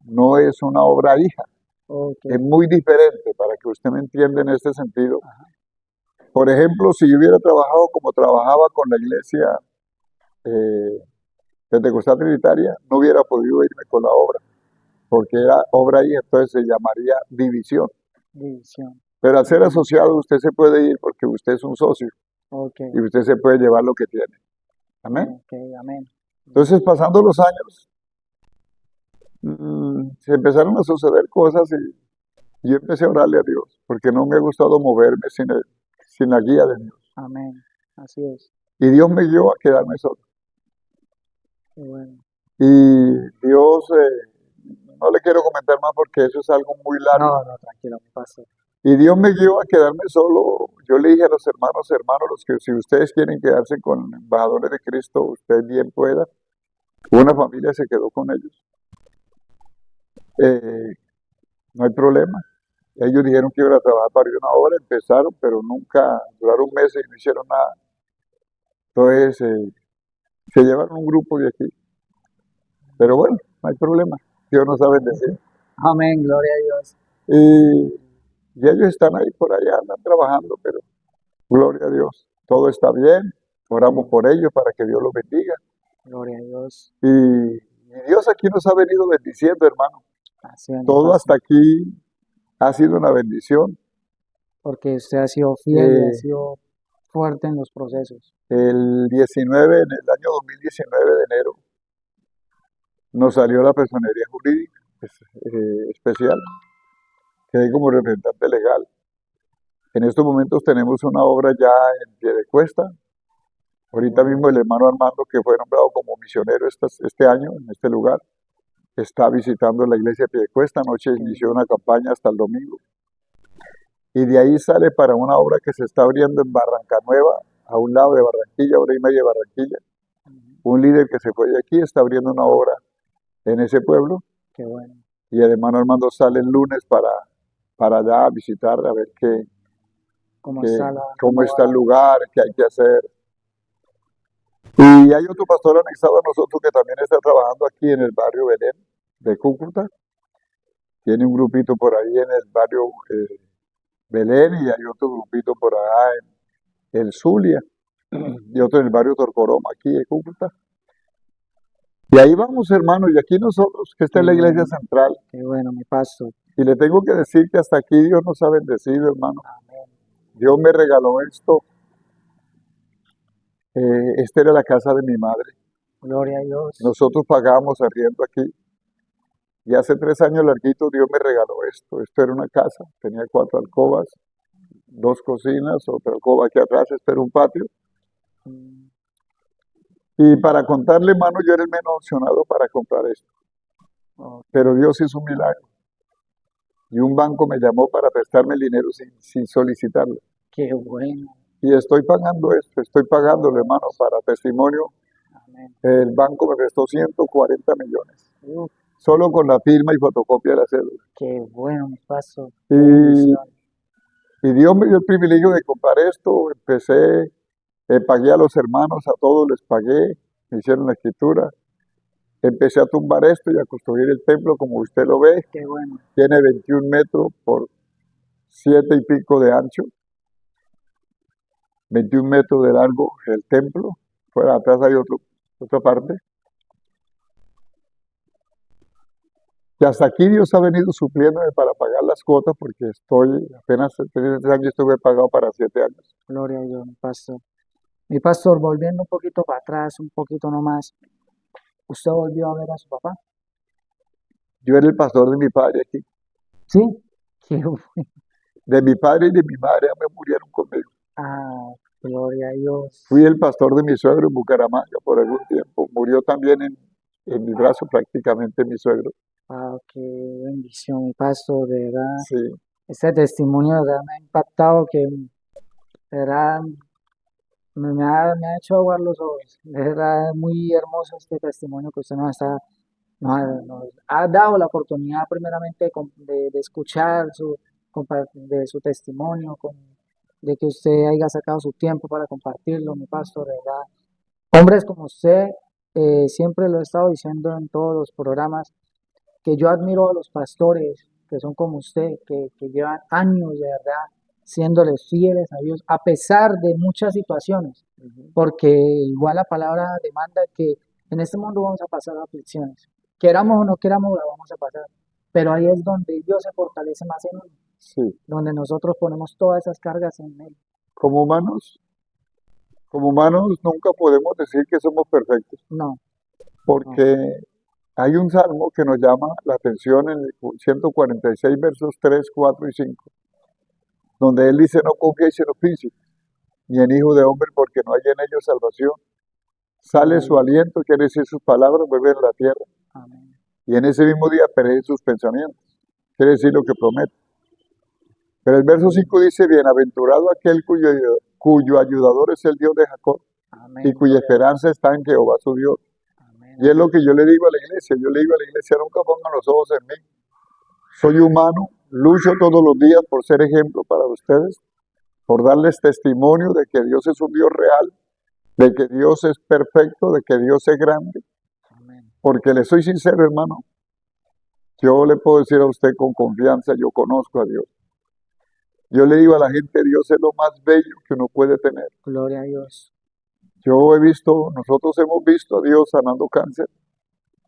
no es una obra hija. Ok. Es muy diferente, para que usted me entienda en este sentido. Por ejemplo, si yo hubiera trabajado como trabajaba con la iglesia Pentecostal Trinitaria, no hubiera podido irme con la obra, porque era obra hija, entonces se llamaría división. División. Pero al ser asociado usted se puede ir porque usted es un socio Ok. y usted se puede llevar lo que tiene. Amén. Ok, amén. Entonces, pasando los años, se empezaron a suceder cosas y yo empecé a orarle a Dios, porque no me ha gustado moverme sin la guía de Dios. Amén. Así es. Y Dios me guió a quedarme solo. Qué bueno. Y Dios, no le quiero comentar más porque eso es algo muy largo. No, tranquilo, mi pastor. Y Dios me guió a quedarme solo. Yo le dije a los hermanos, los que si ustedes quieren quedarse con embajadores de Cristo, usted bien pueda. Una familia se quedó con ellos. No hay problema. Ellos dijeron que iban a trabajar para una hora, empezaron, pero nunca duraron meses y no hicieron nada. Entonces, se llevaron un grupo de aquí. Pero bueno, no hay problema. Dios no sabe decir. Amén, gloria a Dios. Y ellos están ahí por allá, andan trabajando, pero gloria a Dios. Todo está bien. Oramos por ellos para que Dios los bendiga. Gloria a Dios. Y Dios aquí nos ha venido bendiciendo, hermano. Así es, mi Todo pastor. hasta aquí ha sido una bendición. Porque usted ha sido fiel y ha Eh, sido fuerte en los procesos. El 19, en el año 2019 de enero, nos salió la personería jurídica especial. Quedé como representante legal. En estos momentos tenemos una obra ya en Piedecuesta. Ahorita mismo el hermano Armando, que fue nombrado como misionero este año en este lugar, está visitando la iglesia de Piedecuesta. Anoche inició una campaña hasta el domingo. Y de ahí sale para una obra que se está abriendo en Barranca Nueva, a un lado de Barranquilla, hora y media de Barranquilla. Un líder que se fue de aquí está abriendo una obra en ese pueblo. Qué bueno. Y el hermano Armando sale el lunes para allá a visitar, a ver ¿Cómo está la cómo está el nueva? lugar, qué hay que hacer. Y hay otro pastor anexado a nosotros que también está trabajando aquí en el barrio Belén de Cúcuta. Tiene un grupito por ahí en el barrio Belén y hay otro grupito por allá en el Zulia y otro en el barrio Torcoroma, aquí de Cúcuta. Y ahí vamos, hermanos, y aquí nosotros, que esta es la iglesia central. Qué bueno, mi pastor. Y le tengo que decir que hasta aquí Dios nos ha bendecido, hermano. Dios me regaló esto. Esta era la casa de mi madre. Gloria a Dios. Nosotros pagábamos arriendo aquí. Y hace 3 años larguitos Dios me regaló esto. Esto era una casa, tenía 4 alcobas, 2 cocinas, otra alcoba aquí atrás, esto era un patio. Mm, Y para contarle, hermano, yo era el menos opcionado para comprar esto. oh, Pero Dios hizo un milagro. Y un banco me llamó para prestarme el dinero sin solicitarlo. qué bueno. Y estoy pagando esto, estoy pagándolo, hermano, para testimonio. Amén. El banco me prestó 140 millones, Uf, solo con la firma y fotocopia de la cédula. qué bueno, mi pastor. Y, Bendición. y Dios me dio el privilegio de comprar esto. Empecé, pagué a los hermanos, a todos les pagué, me hicieron la escritura. Empecé a tumbar esto y a construir el templo, como usted lo ve. Qué bueno. Tiene 21 metros por 7 y pico de ancho, 21 metros de largo el templo. Fuera atrás hay otra parte. Y hasta aquí Dios ha venido supliéndome para pagar las cuotas porque apenas 3 años estuve pagado para 7 años. Gloria a Dios, mi pastor. Mi pastor, volviendo un poquito para atrás, un poquito nomás, ¿usted volvió a ver a su papá? Yo era el pastor de mi padre aquí. Sí. Qué bueno. De mi padre y de mi madre me murieron conmigo. Ah, gloria a Dios. Fui el pastor de mi suegro en Bucaramanga por algún tiempo. Murió también en mi brazo prácticamente mi suegro. Ah, qué bendición, mi pastor, de verdad. Sí. Este testimonio de verdad me ha impactado, que de verdad me ha hecho aguar los ojos. De verdad es muy hermoso este testimonio que usted nos ha dado la oportunidad primeramente de escuchar de su testimonio, de que usted haya sacado su tiempo para compartirlo, mi pastor, de verdad. Hombres como usted, siempre lo he estado diciendo en todos los programas, que yo admiro a los pastores que son como usted, que llevan años de verdad siéndoles fieles a Dios, a pesar de muchas situaciones, porque igual la palabra demanda que en este mundo vamos a pasar aflicciones, queramos o no queramos, la vamos a pasar, pero ahí es donde Dios se fortalece más en uno, Sí. donde nosotros ponemos todas esas cargas en Él. Como humanos nunca podemos decir que somos perfectos, No, porque hay un salmo que nos llama la atención en el 146 versos 3, 4 y 5, donde él dice: no confiéis en los príncipes, ni en hijo de hombre, porque no hay en ellos salvación. Sale su aliento, quiere decir sus palabras, vuelven a la tierra, amén. y en ese mismo día perecen sus pensamientos. Quiere decir lo que promete. Pero el verso 5 dice: bienaventurado aquel cuyo ayudador es el Dios de Jacob, Amén. y cuya esperanza está en Jehová su Dios. Amén. Y es lo que yo le digo a la iglesia. Yo le digo a la iglesia: nunca pongan los ojos en mí. Soy humano, lucho todos los días por ser ejemplo para ustedes, por darles testimonio de que Dios es un Dios real, de que Dios es perfecto, de que Dios es grande. Amén. Porque le soy sincero, hermano, yo le puedo decir a usted con confianza: yo conozco a Dios. Yo le digo a la gente: Dios es lo más bello que uno puede tener. Gloria a Dios. Nosotros hemos visto a Dios sanando cáncer.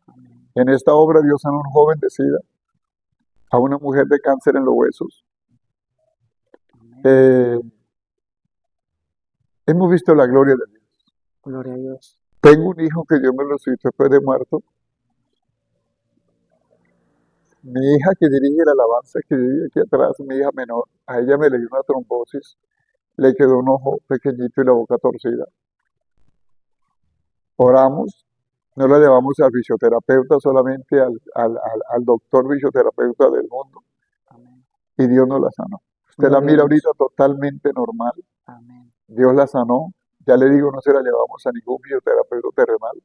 Amén. En esta obra Dios sanó a un joven de SIDA, a una mujer de cáncer en los huesos. Amén. Hemos visto la gloria de Dios. Gloria a Dios. Tengo un hijo que Dios me lo resucitó después de muerto. Mi hija que dirige la alabanza, que dirige aquí atrás, mi hija menor, a ella me le dio una trombosis, le quedó un ojo pequeñito y la boca torcida. Oramos, no la llevamos al fisioterapeuta, solamente al doctor fisioterapeuta del mundo, Amén. y Dios nos la sanó. Usted la Gloria a mira Dios. ahorita totalmente normal. Amén. Dios la sanó. Ya le digo, no se la llevamos a ningún fisioterapeuta terrenal,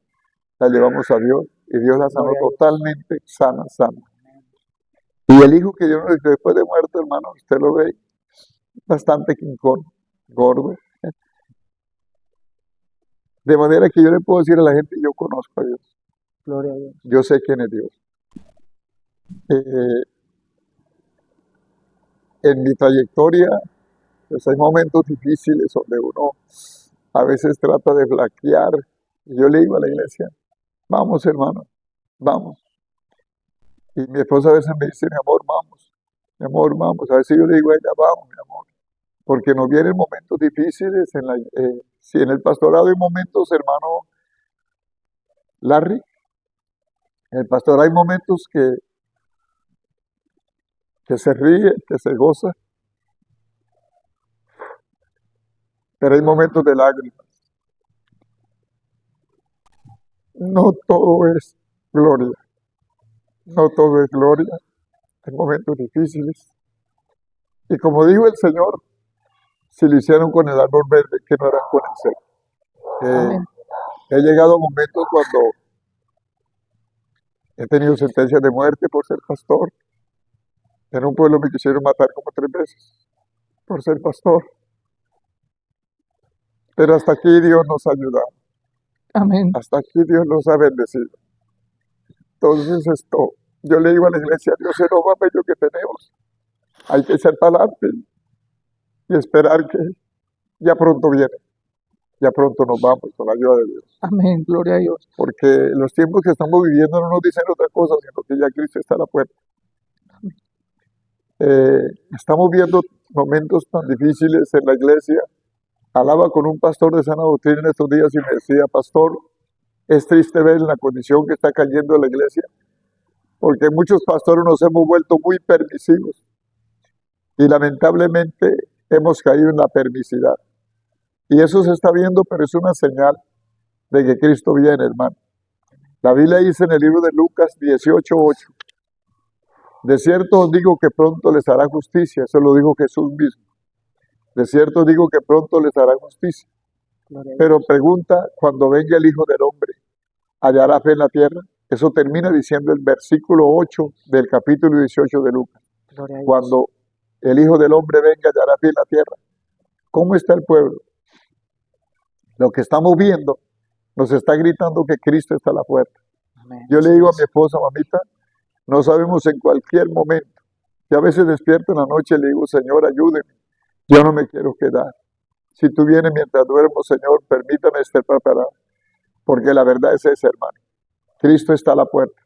la llevamos a Dios y Dios la sanó Gloria a Dios. totalmente sana. Amén. Y el hijo que Dios nos dio después de muerto, hermano, usted lo ve, bastante quincón, gordo. De manera que yo le puedo decir a la gente, yo conozco a Dios, Gloria a Dios. yo sé quién es Dios. Eh, en mi trayectoria, pues hay momentos difíciles donde uno a veces trata de flaquear. Y yo le digo a la iglesia, vamos hermano, vamos. Y mi esposa a veces me dice, mi amor, vamos, mi amor, vamos. A veces yo le digo a ella, vamos, mi amor. Porque nos vienen momentos difíciles. Si en el pastorado hay momentos, hermano Larry, en el pastorado hay momentos que se ríe, que se goza, pero hay momentos de lágrimas. No todo es gloria, no todo es gloria. Hay momentos difíciles. Y como dijo el Señor, si lo hicieron con el árbol verde, que no harán con el seco. Amén. He llegado a momentos cuando he tenido sentencias de muerte por ser pastor. En un pueblo me quisieron matar como 3 veces por ser pastor. Pero hasta aquí Dios nos ha ayudado. Amén. Hasta aquí Dios nos ha bendecido. Entonces yo le digo a la iglesia, Dios es lo más bello que tenemos. Hay que echar para adelante y esperar que ya pronto viene. Ya pronto nos vamos con la ayuda de Dios. Amén. Gloria a Dios. Porque los tiempos que estamos viviendo no nos dicen otra cosa, sino que ya Cristo está a la puerta. Estamos viendo momentos tan difíciles en la iglesia. Hablaba con un pastor de sana doctrina en estos días y me decía, pastor, es triste ver la condición que está cayendo la iglesia, porque muchos pastores nos hemos vuelto muy permisivos y lamentablemente hemos caído en la permisidad. Y eso se está viendo, pero es una señal de que Cristo viene, hermano. La Biblia dice en el libro de Lucas 18:8, de cierto os digo que pronto les hará justicia, eso lo dijo Jesús mismo. De cierto os digo que pronto les hará justicia. Gloria a Dios. Pero pregunta, cuando venga el Hijo del Hombre, ¿hallará fe en la tierra? Eso termina diciendo el versículo 8 del capítulo 18 de Lucas. Gloria a Dios. Cuando el Hijo del Hombre venga, hallará fe en la tierra. ¿Cómo está el pueblo? Lo que estamos viendo nos está gritando que Cristo está a la puerta. Amén. Yo le Así digo a es. mi esposa, mamita, no sabemos en cualquier momento. Yo a veces despierto en la noche y le digo, Señor, ayúdeme. Yo no me quiero quedar. Si tú vienes mientras duermo, Señor, permítame estar preparado. Porque la verdad es esa, hermano. Cristo está a la puerta.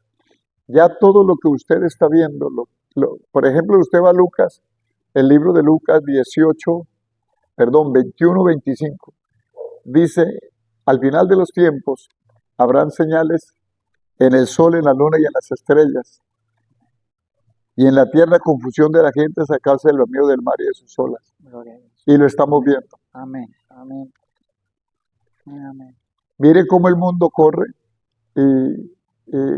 Ya todo lo que usted está viendo, por ejemplo, usted va a Lucas, el libro de Lucas 21, 25. Dice, al final de los tiempos habrán señales en el sol, en la luna y en las estrellas. Y en la tierra confusión de la gente sacarse de lo mío del mar y de sus olas. Gloria a Dios. Y lo estamos viendo. Amén. Amén. Amén. Mire cómo el mundo corre y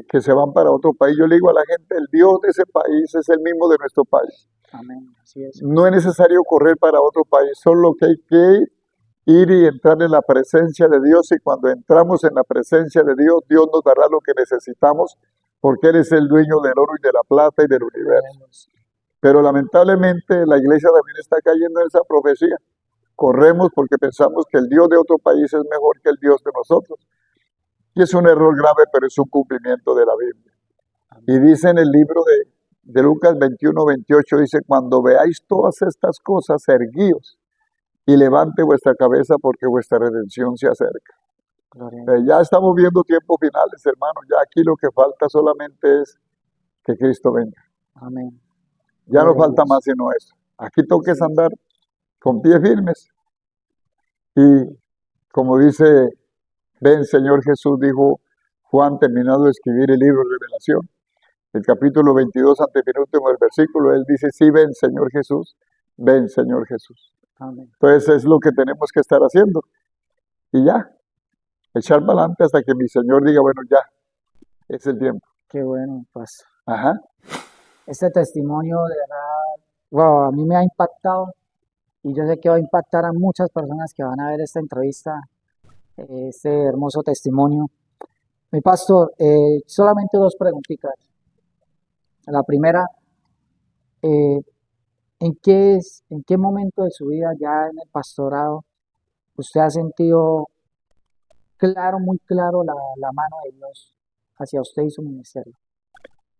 que se van para otro país. Yo le digo a la gente, el Dios de ese país es el mismo de nuestro país. Amén. Así es. No es necesario correr para otro país, solo que hay que ir y entrar en la presencia de Dios, y cuando entramos en la presencia de Dios, Dios nos dará lo que necesitamos, porque Él es el dueño del oro y de la plata y del universo. Pero lamentablemente la iglesia también está cayendo en esa profecía. Corremos porque pensamos que el Dios de otro país es mejor que el Dios de nosotros. Y es un error grave, pero es un cumplimiento de la Biblia. Y dice en el libro de Lucas 21, 28, dice, cuando veáis todas estas cosas, erguíos y levante vuestra cabeza porque vuestra redención se acerca. Gloria a Dios. Ya estamos viendo tiempos finales, hermanos. Ya aquí lo que falta solamente es que Cristo venga. Amén. Ya no Gloria a falta Dios. más sino eso. Aquí toca es andar con pies firmes. Y como dice, ven Señor Jesús, dijo Juan terminado de escribir el libro de Revelación. El capítulo 22, antepenúltimo del versículo, él dice, sí, ven Señor Jesús, ven Señor Jesús. Amén. Entonces es lo que tenemos que estar haciendo. Y ya, echar para adelante hasta que mi Señor diga, bueno, ya, es el tiempo. Qué bueno, pastor. Ajá. Este testimonio de verdad, wow, a mí me ha impactado y yo sé que va a impactar a muchas personas que van a ver esta entrevista, este hermoso testimonio. Mi pastor, solamente 2 preguntitas. La primera, eh, en qué momento de su vida ya en el pastorado usted ha sentido muy claro la mano de Dios hacia usted y su ministerio.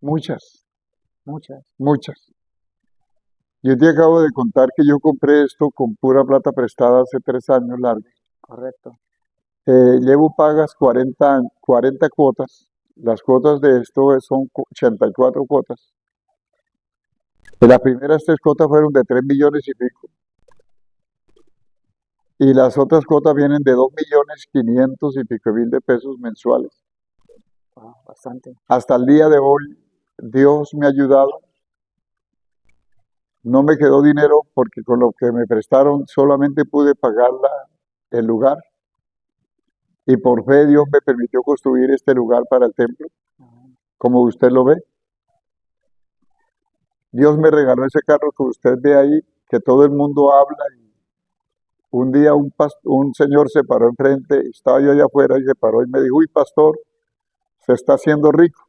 Muchas, Muchas. muchas. Yo te acabo de contar que yo compré esto con pura plata prestada hace 3 años largos. Correcto. Llevo pagas 40 cuotas. Las cuotas de esto son 84 cuotas. Las primeras 3 cuotas fueron de 3 millones y pico. Y las otras cuotas vienen de 2.500.000 y pico mil de pesos mensuales. Wow, bastante. Hasta el día de hoy, Dios me ha ayudado. No me quedó dinero porque con lo que me prestaron solamente pude pagar el lugar. Y por fe Dios me permitió construir este lugar para el templo, Amén. como usted lo ve. Dios me regaló ese carro que usted ve ahí, que todo el mundo habla. Y un día un señor se paró enfrente, estaba yo allá afuera y se paró y me dijo, uy, pastor, se está haciendo rico.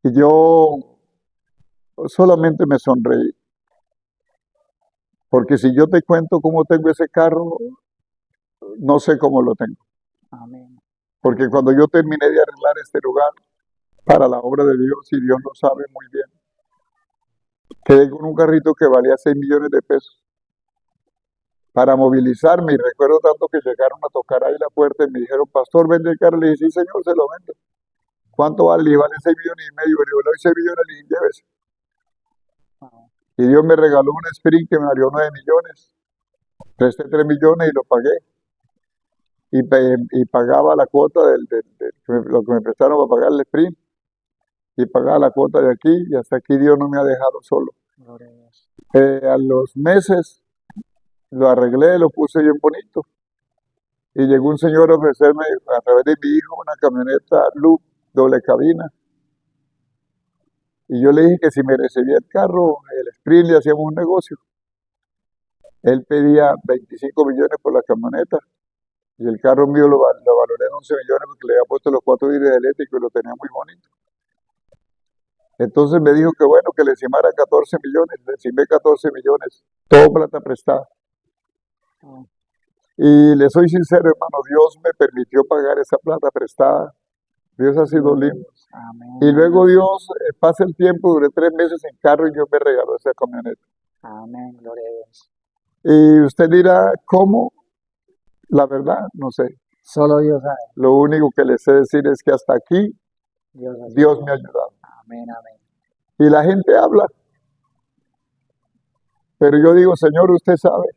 Y yo solamente me sonreí, porque si yo te cuento cómo tengo ese carro, no sé cómo lo tengo. Amén. Porque cuando yo terminé de arreglar este lugar para la obra de Dios, y Dios lo sabe muy bien, quedé con un carrito que valía 6 millones de pesos para movilizarme. Y recuerdo tanto que llegaron a tocar ahí la puerta y me dijeron, pastor, vende el carro. Le dije, sí, señor, se lo vendo. ¿Cuánto vale? Le dije, vale 6 millones y medio. Le doy 6 millones, le dije, llévese. Wow. Y Dios me regaló un Sprint que me valió 9 millones. Presté 3 millones y lo pagué. Y pagaba la cuota lo que me prestaron para pagar el Sprint. Y pagaba la cuota de aquí. Y hasta aquí Dios no me ha dejado solo. Gloria a Dios. A los meses lo arreglé, lo puse bien bonito. Y llegó un señor a ofrecerme a través de mi hijo una camioneta Loop, doble cabina. Y yo le dije que si me recibía el carro, el Sprint, le hacíamos un negocio. Él pedía 25 millones por la camioneta. Y el carro mío lo valoré en 11 millones porque le había puesto los 4 vidrios eléctricos y lo tenía muy bonito. Entonces me dijo que bueno, que le encimara 14 millones. Le encimé 14 millones, todo plata prestada. Wow. Y le soy sincero, hermano, Dios me permitió pagar esa plata prestada. Dios ha sido lindo. Amén. Y luego Dios, pasa el tiempo, duré 3 meses en carro y Dios me regaló esa camioneta. Amén. Gloria a Dios. Y usted dirá, ¿cómo? La verdad, no sé. Solo Dios sabe. Lo único que les sé decir es que hasta aquí Dios ha sido. Dios me ha ayudado. Amén. Amén. Y la gente habla, pero yo digo, Señor, usted sabe.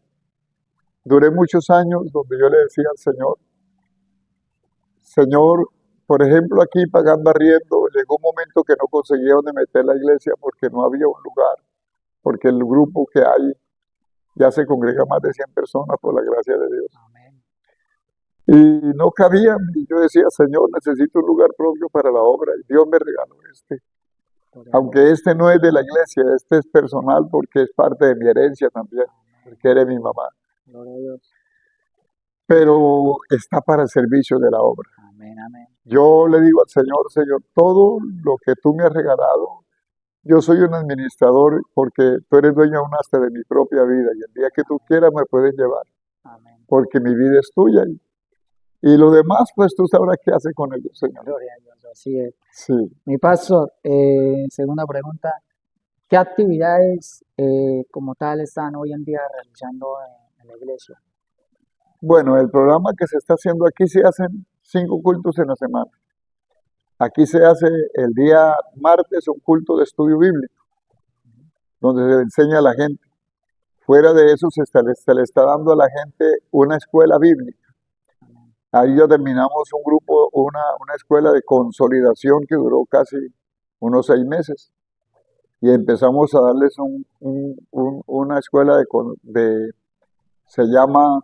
Duré muchos años donde yo le decía al Señor, por ejemplo, aquí pagando arriendo, llegó un momento que no conseguía donde meter la iglesia porque no había un lugar, porque el grupo que hay ya se congrega más de 100 personas por la gracia de Dios. Amén. Y no cabían, y yo decía, Señor, necesito un lugar propio para la obra, y Dios me regaló este. Gloria a Dios. Aunque este no es de la iglesia, este es personal porque es parte de mi herencia también, porque eres mi mamá. Gloria a Dios. Pero está para el servicio de la obra. Amén. Amén. Yo le digo al Señor, Señor, todo lo que tú me has regalado, yo soy un administrador porque tú eres dueño aún hasta de mi propia vida y el día que tú quieras me puedes llevar Amén. porque mi vida es tuya y lo demás pues tú sabrás qué hace con ello, Señor. Gloria a Dios. Así es. Sí, Mi pastor, segunda pregunta. ¿Qué actividades como tal están hoy en día realizando en la iglesia? bueno, el programa que se está haciendo aquí se hacen 5 cultos en la semana. Aquí se hace el día martes un culto de estudio bíblico, donde se le enseña a la gente. Fuera de eso se le está dando a la gente una escuela bíblica. Amén. Ahí ya terminamos un grupo, una escuela de consolidación que duró casi unos 6 meses. Y empezamos a darles una escuela se llama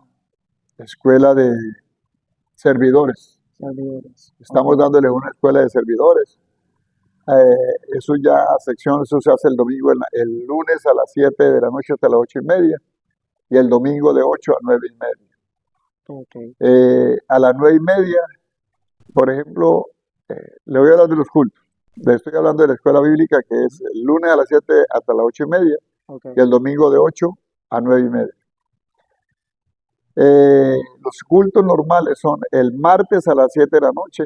escuela de servidores. Servidores. Estamos Ok. dándoles una escuela de servidores. Eso ya sección, eso se hace el domingo, el lunes a las 7 de la noche hasta las 8:30 y el domingo de 8 a 9:30. Ok. A las 9:30, por ejemplo, le voy a hablar de los cultos. Le estoy hablando de la escuela bíblica que es el lunes a las 7 hasta las 8:30 Ok. y el domingo de 8 a 9:30. Los cultos normales son el martes a las 7 de la noche,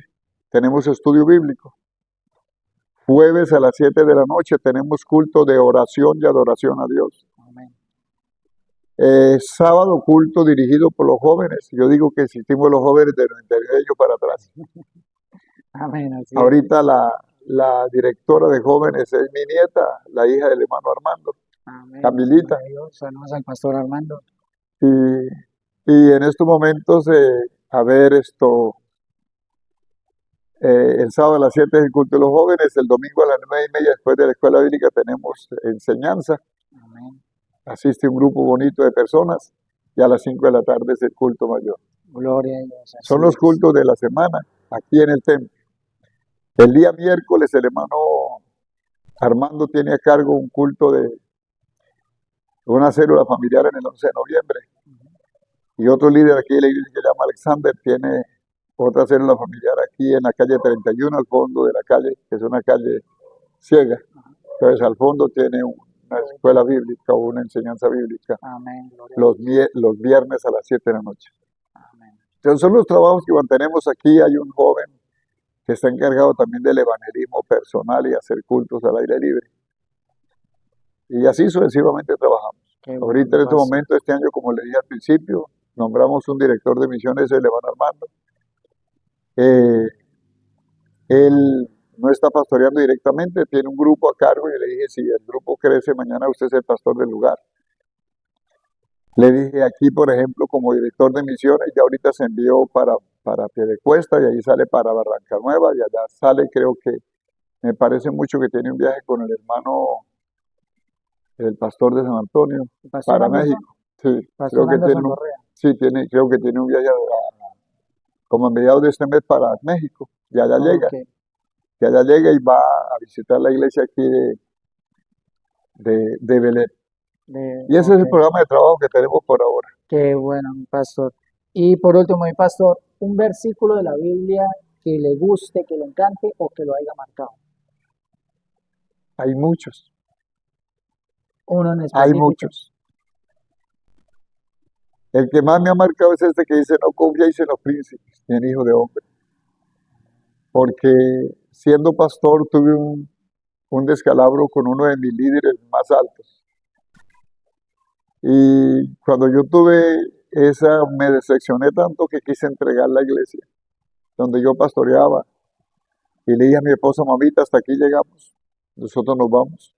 tenemos estudio bíblico. Jueves a las 7 de la noche tenemos culto de oración y adoración a Dios. Amén. Sábado culto dirigido por los jóvenes. Yo digo que existimos los jóvenes de 99 años para atrás. Amén. Así es. Ahorita la directora de jóvenes es mi nieta, la hija del hermano Armando, Amén. Camilita. Gloria a Dios. Saludos al pastor Armando. Y en estos momentos, a ver el sábado a las 7 es el culto de los jóvenes, el domingo a las 9:30 después de la escuela bíblica tenemos enseñanza. Amén. Asiste un grupo bonito de personas y a las 5 de la tarde es el culto mayor. Gloria a Dios. Así Son los es. cultos de la semana aquí en el templo. El día miércoles el hermano Armando tiene a cargo un culto de una célula familiar en el 11 de noviembre. Y otro líder aquí de la iglesia que se llama Alexander tiene otra célula familiar aquí en la calle 31, al fondo de la calle, que es una calle ciega. Entonces al fondo tiene una escuela bíblica o una enseñanza bíblica Amén. Gloria a los viernes a las 7 de la noche. Amén. Entonces son los trabajos que mantenemos aquí. Hay un joven que está encargado también del evangelismo personal y hacer cultos al aire libre. Y así sucesivamente trabajamos. Qué Ahorita en bueno, este pastor. momento, este año, como le dije al principio, nombramos un director de misiones, el hermano Armando. Él no está pastoreando directamente, tiene un grupo a cargo y le dije, si el grupo crece, mañana usted es el pastor del lugar. Le dije aquí, por ejemplo, como director de misiones, ya ahorita se envió para Piedecuesta y ahí sale para Barranca Nueva y allá sale, creo que, me parece mucho que tiene un viaje con el hermano, el pastor de San Antonio, ¿El pastor para Anderson? México. Sí, Pastor creo que Anderson tiene Correa. sí, creo que tiene un viaje como a mediados de este mes para México y allá llega. Ok. Que allá llega y va a visitar la iglesia aquí de Belén. Y ese es el Ok. programa de trabajo que tenemos por ahora. Qué bueno, mi pastor. Y por último, mi pastor, un versículo de la Biblia que le guste, que le encante o que lo haya marcado. Hay muchos, Uno en hay específico. muchos. El que más me ha marcado es este que dice, no confiéis en los príncipes, ni en hijos de hombre. Porque siendo pastor tuve un descalabro con uno de mis líderes más altos. Y cuando yo tuve esa, me decepcioné tanto que quise entregar la iglesia donde yo pastoreaba. Y le dije a mi esposa, mamita, hasta aquí llegamos, nosotros nos vamos.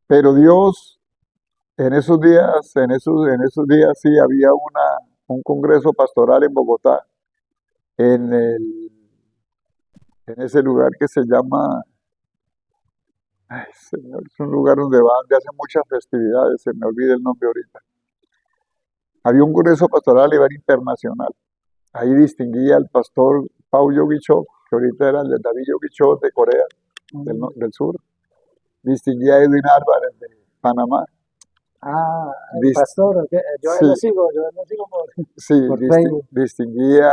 Pero Dios, en esos días sí había un congreso pastoral en Bogotá, en ese lugar que se llama, ay Señor, es un lugar donde hacen muchas festividades, se me olvida el nombre ahorita. Había un congreso pastoral a nivel internacional. Ahí distinguía al pastor Pau Yogichov, que ahorita era el de David Yogichov de Corea del Sur. Distinguía a Edwin Álvarez de Panamá. Ah, el Dis- pastor, ok, yo a él sí, lo sigo por, sí, por Facebook. distinguía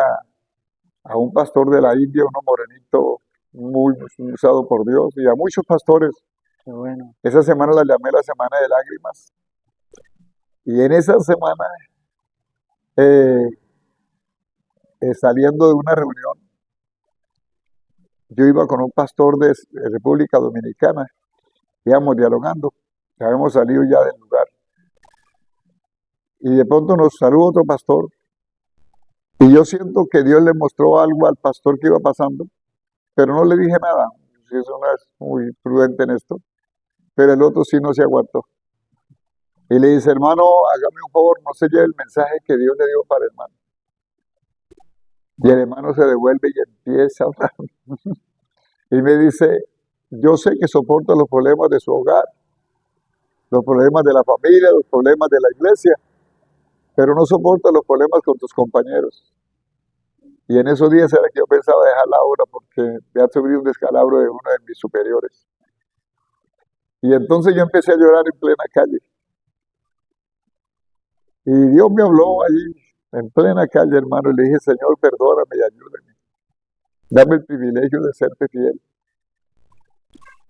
a un pastor de la India, uno morenito muy usado por Dios, y a muchos pastores. Qué bueno. Esa semana la llamé la semana de lágrimas. Y en esa semana, eh, saliendo de una reunión, yo iba con un pastor de República Dominicana, íbamos dialogando, ya habíamos salido ya del lugar. Y de pronto nos saluda otro pastor, y yo siento que Dios le mostró algo al pastor que iba pasando, pero no le dije nada. Si eso no es muy prudente en esto, pero el otro sí no se aguantó. Y le dice, hermano, hágame un favor, no se lleve el mensaje que Dios le dio para el hermano. Y el hermano se devuelve y empieza a hablar. Y me dice, yo sé que soporta los problemas de su hogar, los problemas de la familia, los problemas de la iglesia, pero no soporta los problemas con tus compañeros. Y en esos días era que yo pensaba dejar la obra porque me ha sufrido un descalabro de uno de mis superiores. Y entonces yo empecé a llorar en plena calle. Y Dios me habló allí, en plena calle, hermano, y le dije, Señor, perdóname y ayúdame. Dame el privilegio de serte fiel.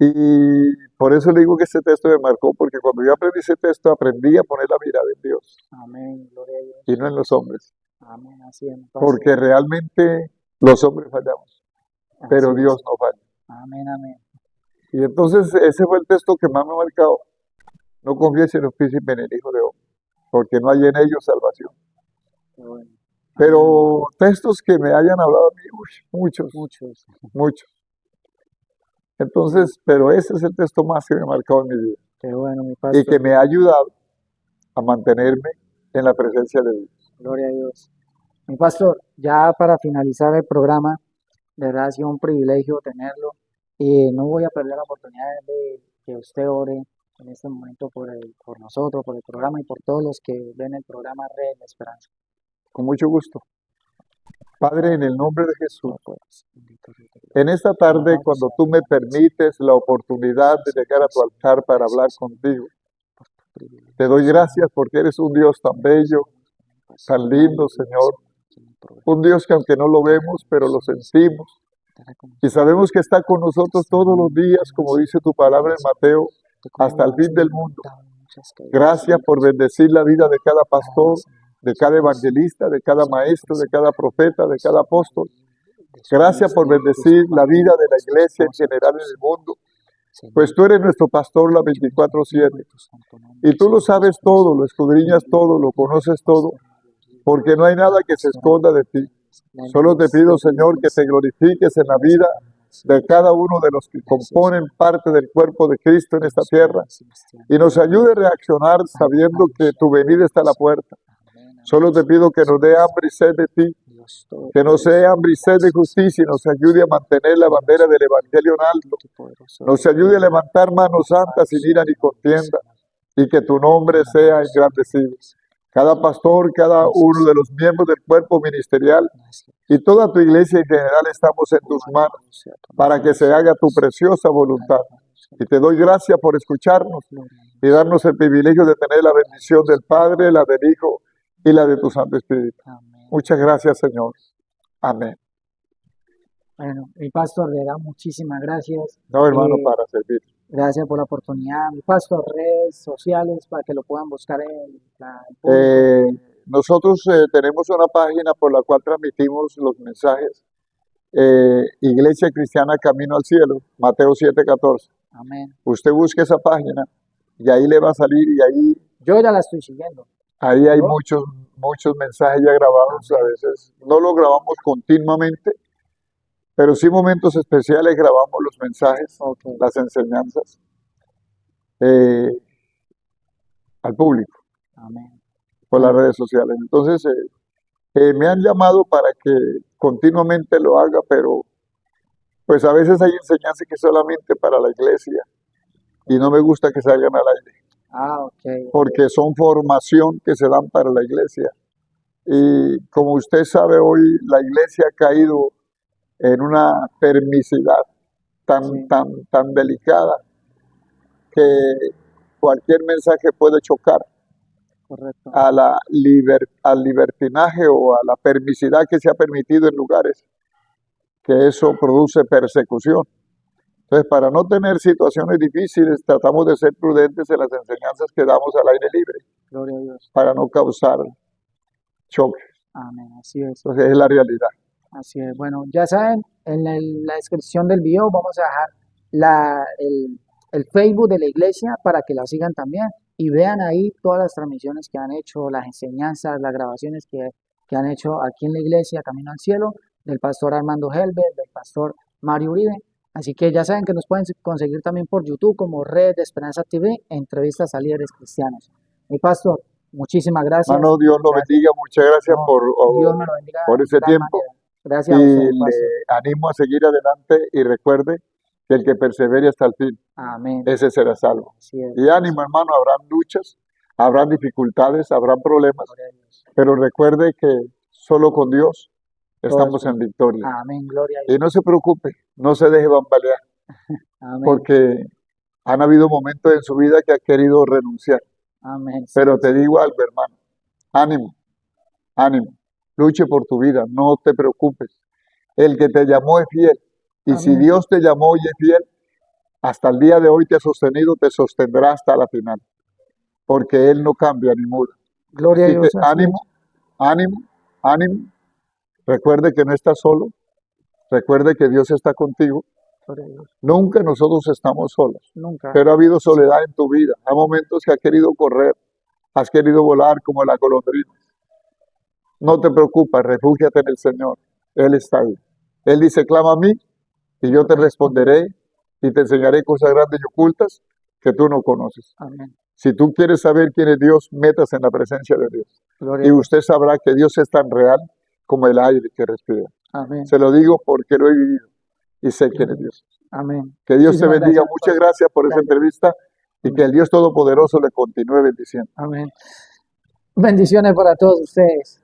Y por eso le digo que este texto me marcó, porque cuando yo aprendí ese texto, aprendí a poner la mirada en Dios Amén, gloria a Dios. y no en los hombres, Amén, así es, mi pastor. porque realmente los hombres fallamos, pero Así es. Dios no falla. Amén, amén. Y entonces ese fue el texto que más me ha marcado. No confíes en los príncipes en el Hijo de Hombre, porque no hay en ellos salvación. Qué bueno. Pero textos que me hayan hablado a mí, muchos, Muchos. muchos. Entonces, pero ese es el texto más que me ha marcado en mi vida Qué bueno, mi y pastor. que me ha ayudado a mantenerme en la presencia de Dios. Gloria a Dios. Mi pastor, ya para finalizar el programa, de verdad ha sido un privilegio tenerlo y no voy a perder la oportunidad de que usted ore en este momento por nosotros, por el programa y por todos los que ven el programa Red de Esperanza. Con mucho gusto. Padre, en el nombre de Jesús, Pues, bendito Rey de Dios. en esta tarde, cuando tú me permites la oportunidad de llegar a tu altar para hablar contigo, Por tu privilegio. te doy gracias porque eres un Dios tan bello, tan lindo, Señor. Un Dios que aunque no lo vemos, pero lo sentimos. Y sabemos que está con nosotros todos los días, como dice tu palabra en Mateo, hasta el fin del mundo. Gracias por bendecir la vida de cada pastor, de cada evangelista, de cada maestro, de cada profeta, de cada apóstol. Gracias por bendecir la vida de la iglesia en general en el mundo, pues tú eres nuestro pastor las 24/7. Y tú lo sabes todo, lo escudriñas todo, lo conoces todo, porque no hay nada que se esconda de ti. Solo te pido, Señor, que te glorifiques en la vida de cada uno de los que componen parte del cuerpo de Cristo en esta tierra y nos ayude a reaccionar sabiendo que tu venida está a la puerta. Solo te pido que nos dé hambre y sed de ti, que nos dé hambre y sed de justicia y nos ayude a mantener la bandera del Evangelio en alto. Nos ayude a levantar manos santas sin ira ni contienda y que tu nombre sea engrandecido. Cada pastor, cada uno de los miembros del cuerpo ministerial y toda tu iglesia en general estamos en tus manos para que se haga tu preciosa voluntad. Y te doy gracias por escucharnos y darnos el privilegio de tener la bendición del Padre, la del Hijo y la de tu Santo Espíritu. Muchas gracias, Señor. Amén. Bueno, mi pastor, le da muchísimas gracias. No, hermano, Eh, para servir. Gracias por la oportunidad. Mi pastor, redes sociales para que lo puedan buscar en el público. Nosotros tenemos una página por la cual transmitimos los mensajes. Iglesia Cristiana Camino al Cielo, Mateo 7:14. Amén. Usted busque esa página y ahí le va a salir y Yo ya la estoy siguiendo. ahí hay ¿No? muchos mensajes ya grabados. A veces no lo grabamos continuamente, pero sí momentos especiales grabamos los mensajes, Ok. las enseñanzas eh, al público Amén. por las redes sociales. Entonces, me han llamado para que continuamente lo haga, pero pues a veces hay enseñanzas que solamente para la iglesia y no me gusta que salgan al aire, Ah, ok. porque son formación que se dan para la iglesia. Y como usted sabe, hoy la iglesia ha caído en una permisidad Sí. tan delicada que cualquier mensaje puede chocar Correcto. al libertinaje o a la permisidad que se ha permitido en lugares, que eso produce persecución. Entonces, para no tener situaciones difíciles, tratamos de ser prudentes en las enseñanzas que damos al aire libre, Gloria a Dios. para no causar choques. Amén. Así es. Entonces, es la realidad. Así es. Bueno, ya saben, en la descripción del video vamos a dejar el Facebook de la iglesia para que la sigan también y vean ahí todas las transmisiones que han hecho, las enseñanzas, las grabaciones que han hecho aquí en la iglesia Camino al Cielo, del pastor Armando Helber, del pastor Mario Uribe. Así que ya saben que nos pueden conseguir también por YouTube como Red de Esperanza TV, entrevistas a líderes cristianos. Mi pastor, muchísimas gracias. Hermano, Dios lo Gracias. bendiga. Muchas gracias No, Dios me lo bendiga por de ese gran tiempo. manera. Gracias a Y usted, mi le pastor. animo a seguir adelante y recuerde que el que persevere hasta el fin, Amén. ese será salvo. Así es. Y ánimo, hermano, habrán luchas, habrán dificultades, habrán problemas, Gloria a Dios. pero recuerde que solo con Dios estamos en victoria. Amén. Gloria a Y Dios. no se preocupe, no se deje bambalear, Amén. porque han habido momentos en su vida que ha querido renunciar. Amén. Sí, Pero te digo algo, hermano, ánimo, ánimo, luche por tu vida, no te preocupes. El que te llamó es fiel. Y si Amén. Dios te llamó y es fiel, Hasta el día de hoy te ha sostenido, te sostendrá hasta la final, porque Él no cambia ni muda. Gloria a Así que Dios. Así ánimo, ánimo, ánimo. Recuerde que no estás solo, recuerde que Dios está contigo. es. Gloria a Dios. Nunca nosotros estamos solos, Nunca. pero ha habido soledad en tu vida. Hay momentos que has querido correr, has querido volar como la golondrina. No te preocupes, refúgiate en el Señor. Él está ahí. Él dice, clama a mí y yo te responderé y te enseñaré cosas grandes y ocultas que tú no conoces. Amén. Si tú quieres saber quién es Dios, métase en la presencia de Dios. Gloria a Y Dios. usted sabrá que Dios es tan real como el aire que respira. Amén. Se lo digo porque lo he vivido y sé quién es Dios. Amén. Que Dios te Muchísimas bendiga. gracias, Muchas pastor. gracias por esa Gracias. entrevista y que el Dios Todopoderoso le continúe bendiciendo. Amén. Bendiciones para todos ustedes.